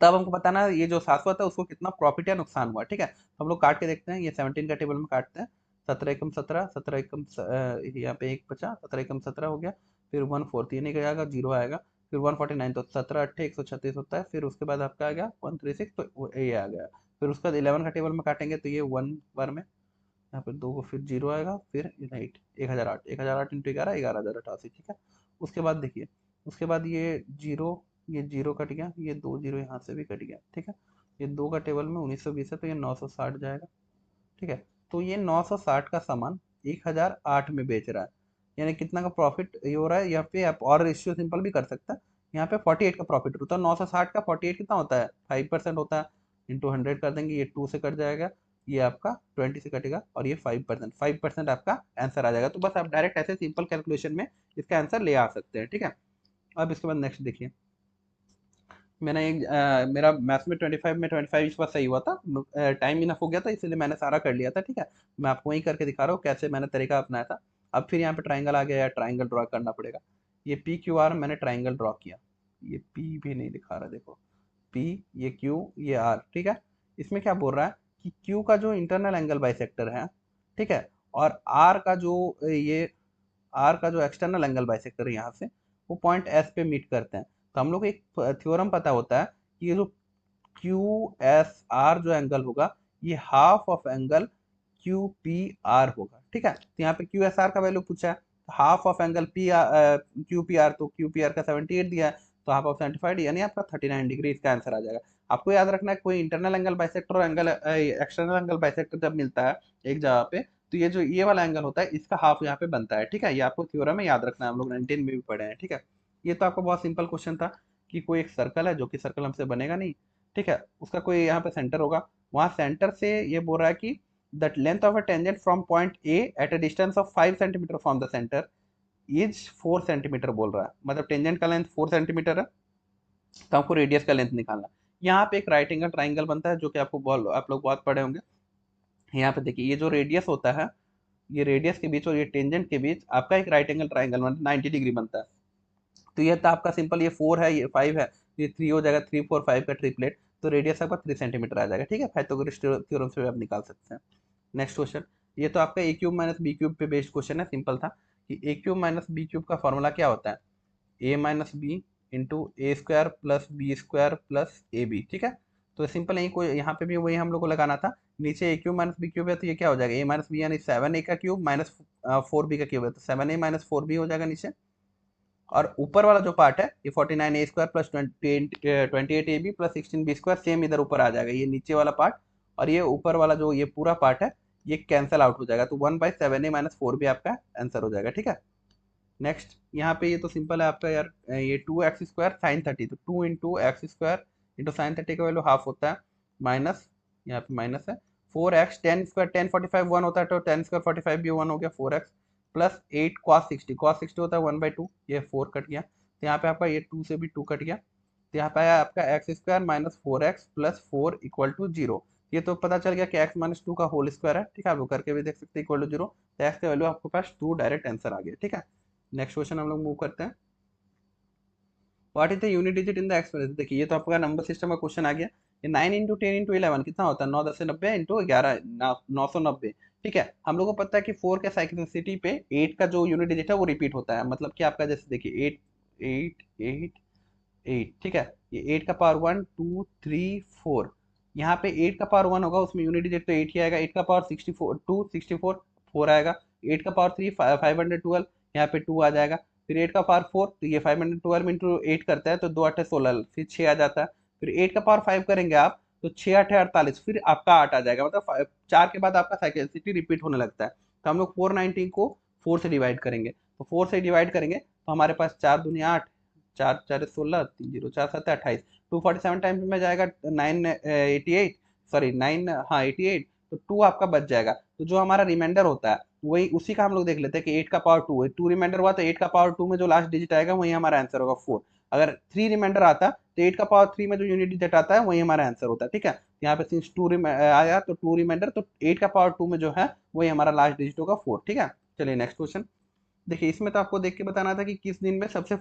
तब हमको बताना है ये जो शाश्वत है उसको कितना प्रॉफिट या नुकसान हुआ, ठीक है। तो हम लोग काट के देखते हैं, ये 17 का टेबल में काटते हैं, 17 एकम 17, 17 एकम यहाँ पे एक बचा, 17 एकम 17 हो गया, फिर 1/4 ये नहीं आएगा, जीरो आएगा, फिर 149, तो 17 अट्ठे 136 होता है, फिर उसके बाद आपका आ गया 136, तो ये आ गया। फिर उसके बाद 11 का टेबल में काटेंगे तो ये 1 बार में, यहाँ पे 2 को फिर जीरो आएगा, फिर 1,008, 1,008 इंटू 11, 11,088, ठीक है। उसके बाद देखिए, उसके बाद ये जीरो कट गया, ये 2 जीरो यहाँ से भी कट गया, ठीक है। ये 2 का टेबल में 1920 है तो ये 960 जाएगा, ठीक है। तो ये 960 का सामान 1,008 में बेच रहा है, यानी कितना का प्रॉफिट ये हो रहा है। यहाँ पे आप और रेशियो सिंपल भी कर सकता है, यहाँ पे 48 का प्रॉफिट होता है, 960 का 48 कितना होता है 5% होता है, इंटू 100 कर देंगे, ये 2 से कट जाएगा, ये आपका 20 से कटेगा, और ये 5% आपका आंसर आ जाएगा। तो बस आप डायरेक्ट ऐसे सिंपल कैलकुलेशन में इसका आंसर ले आ सकते हैं, ठीक है। अब इसके बाद नेक्स्ट देखिए, मेरा मैथ्स में 25 इस बार सही हुआ था, टाइम इनफ हो गया था इसलिए मैंने सारा कर लिया था, ठीक है। मैं आपको वही करके दिखा रहा हूँ कैसे मैंने तरीका अपनाया था। अब फिर यहाँ पे ट्राइंगल आ गया, या ट्राइंगल ड्रॉ करना पड़ेगा। ये पी क्यू आर मैंने ट्राइंगल ड्रॉ किया, ये पी भी नहीं दिखा रहा, देखो पी, ये क्यू, ये आर, ठीक है। इसमें क्या बोल रहा है कि क्यू का जो इंटरनल एंगल बाइसेक्टर है, ठीक है, और आर का जो एक्सटर्नल एंगल बाइसेक्टर है यहाँ से, वो पॉइंट एस पे मीट करते हैं। तो हम लोग को एक थ्योरम पता होता है कि ये जो क्यू एस आर जो एंगल होगा ये half of angle Q P R होगा, ठीक है। तो यहाँ पे क्यू एस आर का वैल्यू पूछा है, half of angle Q P R, तो क्यू पी आर का 78 दिया है, तो हाफ ऑफ 75 यानी आपका 39 डिग्री इसका आंसर आ जाएगा। आपको याद रखना है कोई इंटरनल एंगल बाइसेक्टर और एंगल एक्सटर्नल एंगल बाइसेक्टर जब मिलता है एक जगह पे, तो ये जो ये वाला एंगल होता है इसका हाफ यहाँ पे बनता है। ठीक है, ये आपको थ्योरम में याद रखना है, हम लोग 19 में भी पढ़े हैं। ठीक है, ये तो आपको बहुत सिंपल क्वेश्चन था कि कोई एक सर्कल है जो कि सर्कल हमसे बनेगा नहीं। ठीक है, उसका कोई यहाँ पे सेंटर होगा, वहां सेंटर से ये बोल रहा है कि the length of a tangent from point A at a distance of 5 centimetre from the centre is 4 centimetre बोल रहा है। मतलब टेंजेंट का लेंथ 4 सेंटीमीटर है, तो आपको रेडियस का लेंथ निकालना। यहाँ पे एक राइट एंगल ट्राइंगल बनता है जो कि आप लोग बहुत पढ़े होंगे। यहाँ पे देखिए ये जो रेडियस होता है, ये रेडियस के बीच और ये टेंजेंट के बीच आपका एक राइट एंगल ट्राइंगल 90 डिग्री बनता है। तो ये था आपका सिंपल, ये 4 है ये 5 है, ये 3 हो जाएगा, 3 4 5 का ट्रिपलेट, तो रेडियस आपका 3 सेंटीमीटर आ जाएगा। ठीक है, पाइथागोरस थ्योरम से भी आप निकाल सकते हैं। नेक्स्ट क्वेश्चन, ये तो आपका A cube minus B cube पे बेस्ड क्वेश्चन है, सिंपल था कि A cube minus B cube का फॉर्मूला क्या होता है, A minus B into A square plus B square plus A B. ठीक है, तो सिंपल यही कोई यहाँ पे भी वही हम लोग को लगाना था। नीचे ए क्यूब माइनस बी क्यूब है तो ये क्या हो जाएगा, ए माइनस बी यानी 7 ए का क्यूब माइनस 4 बी का क्यूब है, तो 7 ए माइनस 4 बी हो जाएगा नीचे। और ऊपर वाला जो पार्ट है ये 49 A square plus 28 A B plus 16 B square same इधर ऊपर आ जाएगा, ये नीचे वाला पार्ट और ये ऊपर वाला जो ये पूरा पार्ट है ये कैंसिल आउट हो जाएगा, तो 1/7 ए माइनस 4 बी आपका आंसर हो जाएगा। ठीक है, नेक्स्ट यहाँ पे ये तो सिंपल है आपका यार, ये 2x² sin 30, तो 2 x² का वैल्यू हाफ होता है, माइनस यहाँ पे माइनस है 4x, 10 45 1 होता है, तो 10 स्क्वायर 45 भी 1 हो गया, 4x प्लस 8 cos 60 होता है 1/2, ये 4 कट गया, तो यहाँ पे आपका ये 2 से भी 2 कट गया, तो यहाँ पे आया आपका x² minus 4x plus 4 equal to 0। ये तो पता चल गया कि x माइनस 2 का होल स्क्वायर है। ठीक है, आप लोग करके भी देख सकते हैं इक्वल टू 0, तो x का वैल्यू आपके पास 2 डायरेक्ट आंसर आ गया। ठीक है, नेक्स्ट क्वेश्चन हम लोग मूव करते हैं। What is the unit digit in the expression, देखिए ये तो आपका नंबर सिस्टम का क्वेश्चन आ गया। ये 9 इंटू 10 इंटू 11 कितना होता है, 9 10 से 90 इंटू 11 990। ठीक है, हम लोग को पता है कि 4 के साइक्लिसिटी पे 8 का जो यूनिट डिजिट है वो रिपीट होता है, मतलब कि आपका जैसे देखिए 8 8 8 8। ठीक है, ये 8 का पावर 1 2 3 4, यहाँ पे 8 का पावर 1 होगा उसमें यूनिट डिजिट तो 8 ही आएगा, 8 का पावर 64 2 64 4 आएगा, 8 का पावर 3 512, यहाँ पे 2 आ जाएगा, फिर 8 का पावर 4, तो ये 512 इंटू 8 करता है तो 2 8 16, फिर 6 आ जाता है, फिर 8 का पावर 5 करेंगे आप तो 6 8 48, फिर आपका 8 आ जाएगा, मतलब 4 के बाद आपका साइक्लिसिटी रिपीट होने लगता है। तो हम लोग 490 को 4 से डिवाइड करेंगे, तो 4 से डिवाइड करेंगे तो हमारे पास 4 दुनिया 8, 4 4 16, 3 0 4 7 28, 247 टाइम्स में जाएगा 988, सॉरी 9, हाँ 88, तो 2 आपका बच जाएगा। तो जो हमारा रिमाइंडर होता है वही उसी का हम लोग देख लेते हैं कि 8 का पावर 2 है, 2 रिमाइंडर हुआ तो 8 का पावर 2 में जो लास्ट डिजिट आएगा वही हमारा आंसर होगा 4। अगर 3 रिमाइंडर आता तो 8 का पावर 3 में जो यूनिट डिजिट आता है वही हमारा आंसर होता है। ठीक है, यहाँ पे सिंस 2 आया तो 2 रिमाइंडर, तो 8 का पावर 2 में जो है वही हमारा लास्ट डिजिट होगा 4। ठीक है, चलिए नेक्स्ट क्वेश्चन। देखिए इसमें तो आपको देख के बताना था कि किस दिन में सबसे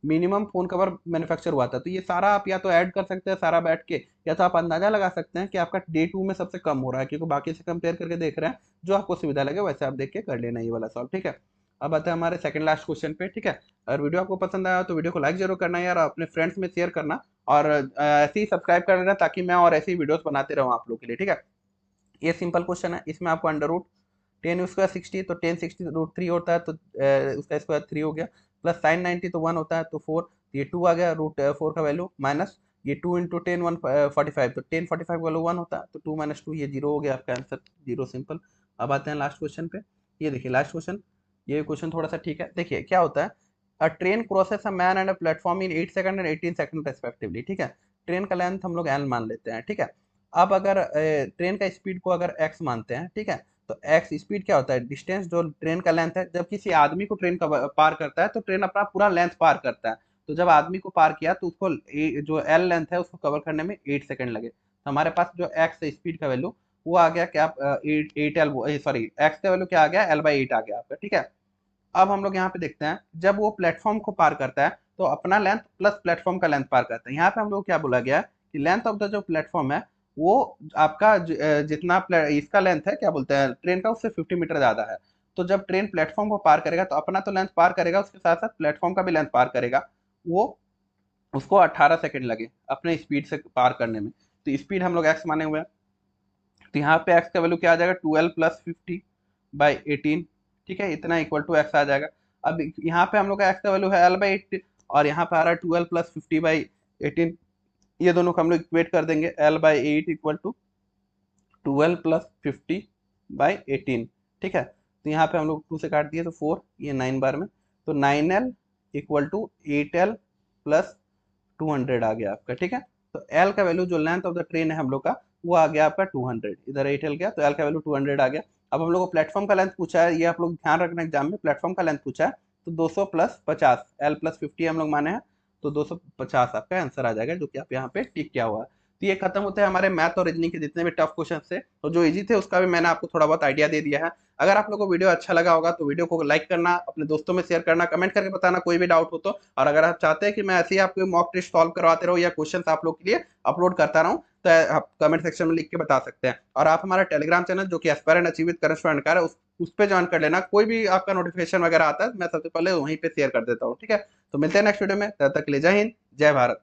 मिनिमम फोन कवर मैन्युफैक्चर हुआ था, तो ये सारा आप या तो ऐड कर सकते हैं सारा बैठ के, या तो आप अंदाजा लगा सकते हैं कि आपका डे 2 में सबसे कम हो रहा है, क्योंकि बाकी से कंपेयर करके देख रहे हैं, जो आपको सुविधा लगे वैसे आप देख के कर लेना ये वाला सॉल्व। ठीक है, अब आते हैं हमारे सेकंड लास्ट क्वेश्चन पे। ठीक है, अगर वीडियो आपको पसंद आया तो वीडियो को लाइक जरूर करना यार, अपने फ्रेंड्स में शेयर करना, और ऐसे ही सब्सक्राइब कर लेना ताकि मैं और ऐसे ही वीडियोस बनाते रहूँ आप लोग के लिए। ठीक है, ये सिंपल क्वेश्चन है, इसमें आपको अंडर रूट 10 स्क्वायर 60, तो 10 60 √3 होता है, तो उसका स्क्वायर 3 हो गया, प्लस साइन 90 तो 1 होता है तो 4, ये 2 आ गया, √4 का वैल्यू, माइनस ये 2 इंटू 10 145, तो 1045 का वैल्यू 1 होता है, तो 2 माइनस 2 ये 0 हो गया, आपका आंसर 0 सिंपल। अब आते हैं लास्ट क्वेश्चन पे। ये देखिए लास्ट क्वेश्चन, ये क्वेश्चन थोड़ा सा ठीक है। देखिए क्या होता है, अ train crosses a man and a platform in 8 second and 18 second respectively. ठीक है, ट्रेन का लेंथ हम लोग एल मान लेते हैं। ठीक है, अब अगर ट्रेन का स्पीड को अगर एक्स मानते हैं, ठीक है, तो एक्स स्पीड क्या होता है, डिस्टेंस जो ट्रेन का लेंथ है, जब किसी आदमी को ट्रेन का पार करता है तो ट्रेन अपना पूरा लेंथ पार करता है, तो जब आदमी को पार किया तो उसको जो एल लेंथ है उसको कवर करने में 8 सेकंड लगे, तो हमारे पास जो एक्स है स्पीड का वैल्यू वो आ गया क्या, 8 एल, सॉरी एक्स का वैल्यू क्या आ गया, L/8 आ गया आपका। ठीक है, अब हम लोग यहाँ पे देखते हैं जब वो प्लेटफॉर्म को पार करता है तो अपना लेंथ प्लस प्लेटफॉर्म का लेंथ पार करता है। यहाँ पे हम लोग क्या बोला गया कि लेंथ ऑफ द जो प्लेटफॉर्म है वो आपका जितना इसका लेंथ है क्या बोलते हैं ट्रेन का उससे 50 मीटर ज्यादा है, तो जब ट्रेन प्लेटफॉर्म को पार करेगा तो अपना तो लेंथ पार करेगा, उसके साथ साथ प्लेटफॉर्म का भी लेंथ पार करेगा, वो उसको 18 सेकंड लगे अपने स्पीड से पार करने में, तो स्पीड हम लोग एक्स माने हुए हैं, तो यहाँ पे एक्स का वैल्यू क्या आ जाएगा, 12 प्लस 50/18। ठीक है, इतना इक्वल टू एक्स आ जाएगा। अब यहाँ पे हम लोग का एक्स का वैल्यू है L/8 और यहाँ पे आ रहा है 12 प्लस 50/18, ये दोनों को हम लोग इक्वेट कर देंगे, L/8 इक्वल टू 12 प्लस 50/18। ठीक है, तो यहाँ पे हम लोग 2 से काट दिए तो 4, ये 9 बार में, तो 9L equal to 8L plus 200 आ गया आपका। ठीक है, तो L का वैल्यू जो लेंथ ऑफ द ट्रेन है हम लोग का, वो आ गया आपका 200, इधर 8L गया तो L का वैल्यू 200 आ गया। अब हम लोग को प्लेटफॉर्म का लेंथ पूछा है, ये आप लोग ध्यान रखना एग्जाम में, प्लेटफॉर्म का लेंथ पूछा है, तो 200 प्लस 50, L+50 हम लोग माने हैं, तो 250 आपका आंसर आ जाएगा, जो कि आप यहाँ पे टिक किया हुआ है। तो ये खत्म होते हैं हमारे मैथ और रीजनिंग के जितने भी टफ क्वेश्चन थे, तो जो इजी थे उसका भी मैंने आपको थोड़ा बहुत आइडिया दे दिया है। अगर आप लोगों को वीडियो अच्छा लगा होगा तो वीडियो को लाइक करना, अपने दोस्तों में शेयर करना, कमेंट करके बताना कोई भी डाउट हो तो। और अगर आप चाहते हैं कि मैं ऐसे ही आपको मॉक टेस्ट सॉल्व करवाते रहूँ या क्वेश्चन आप लोग के लिए अपलोड करता रहूँ, तो आप कमेंट सेक्शन में लिख के बता सकते हैं। और आप हमारा टेलीग्राम चैनल जो कि Aspire and achieve with Karan student है, उस पर ज्वाइन कर लेना। कोई भी आपका नोटिफिकेशन वगैरह आता है मैं सबसे पहले वहीं पे शेयर कर देता हूँ। ठीक है, तो मिलते हैं नेक्स्ट वीडियो में, तब तक के लिए जय हिंद, जय भारत।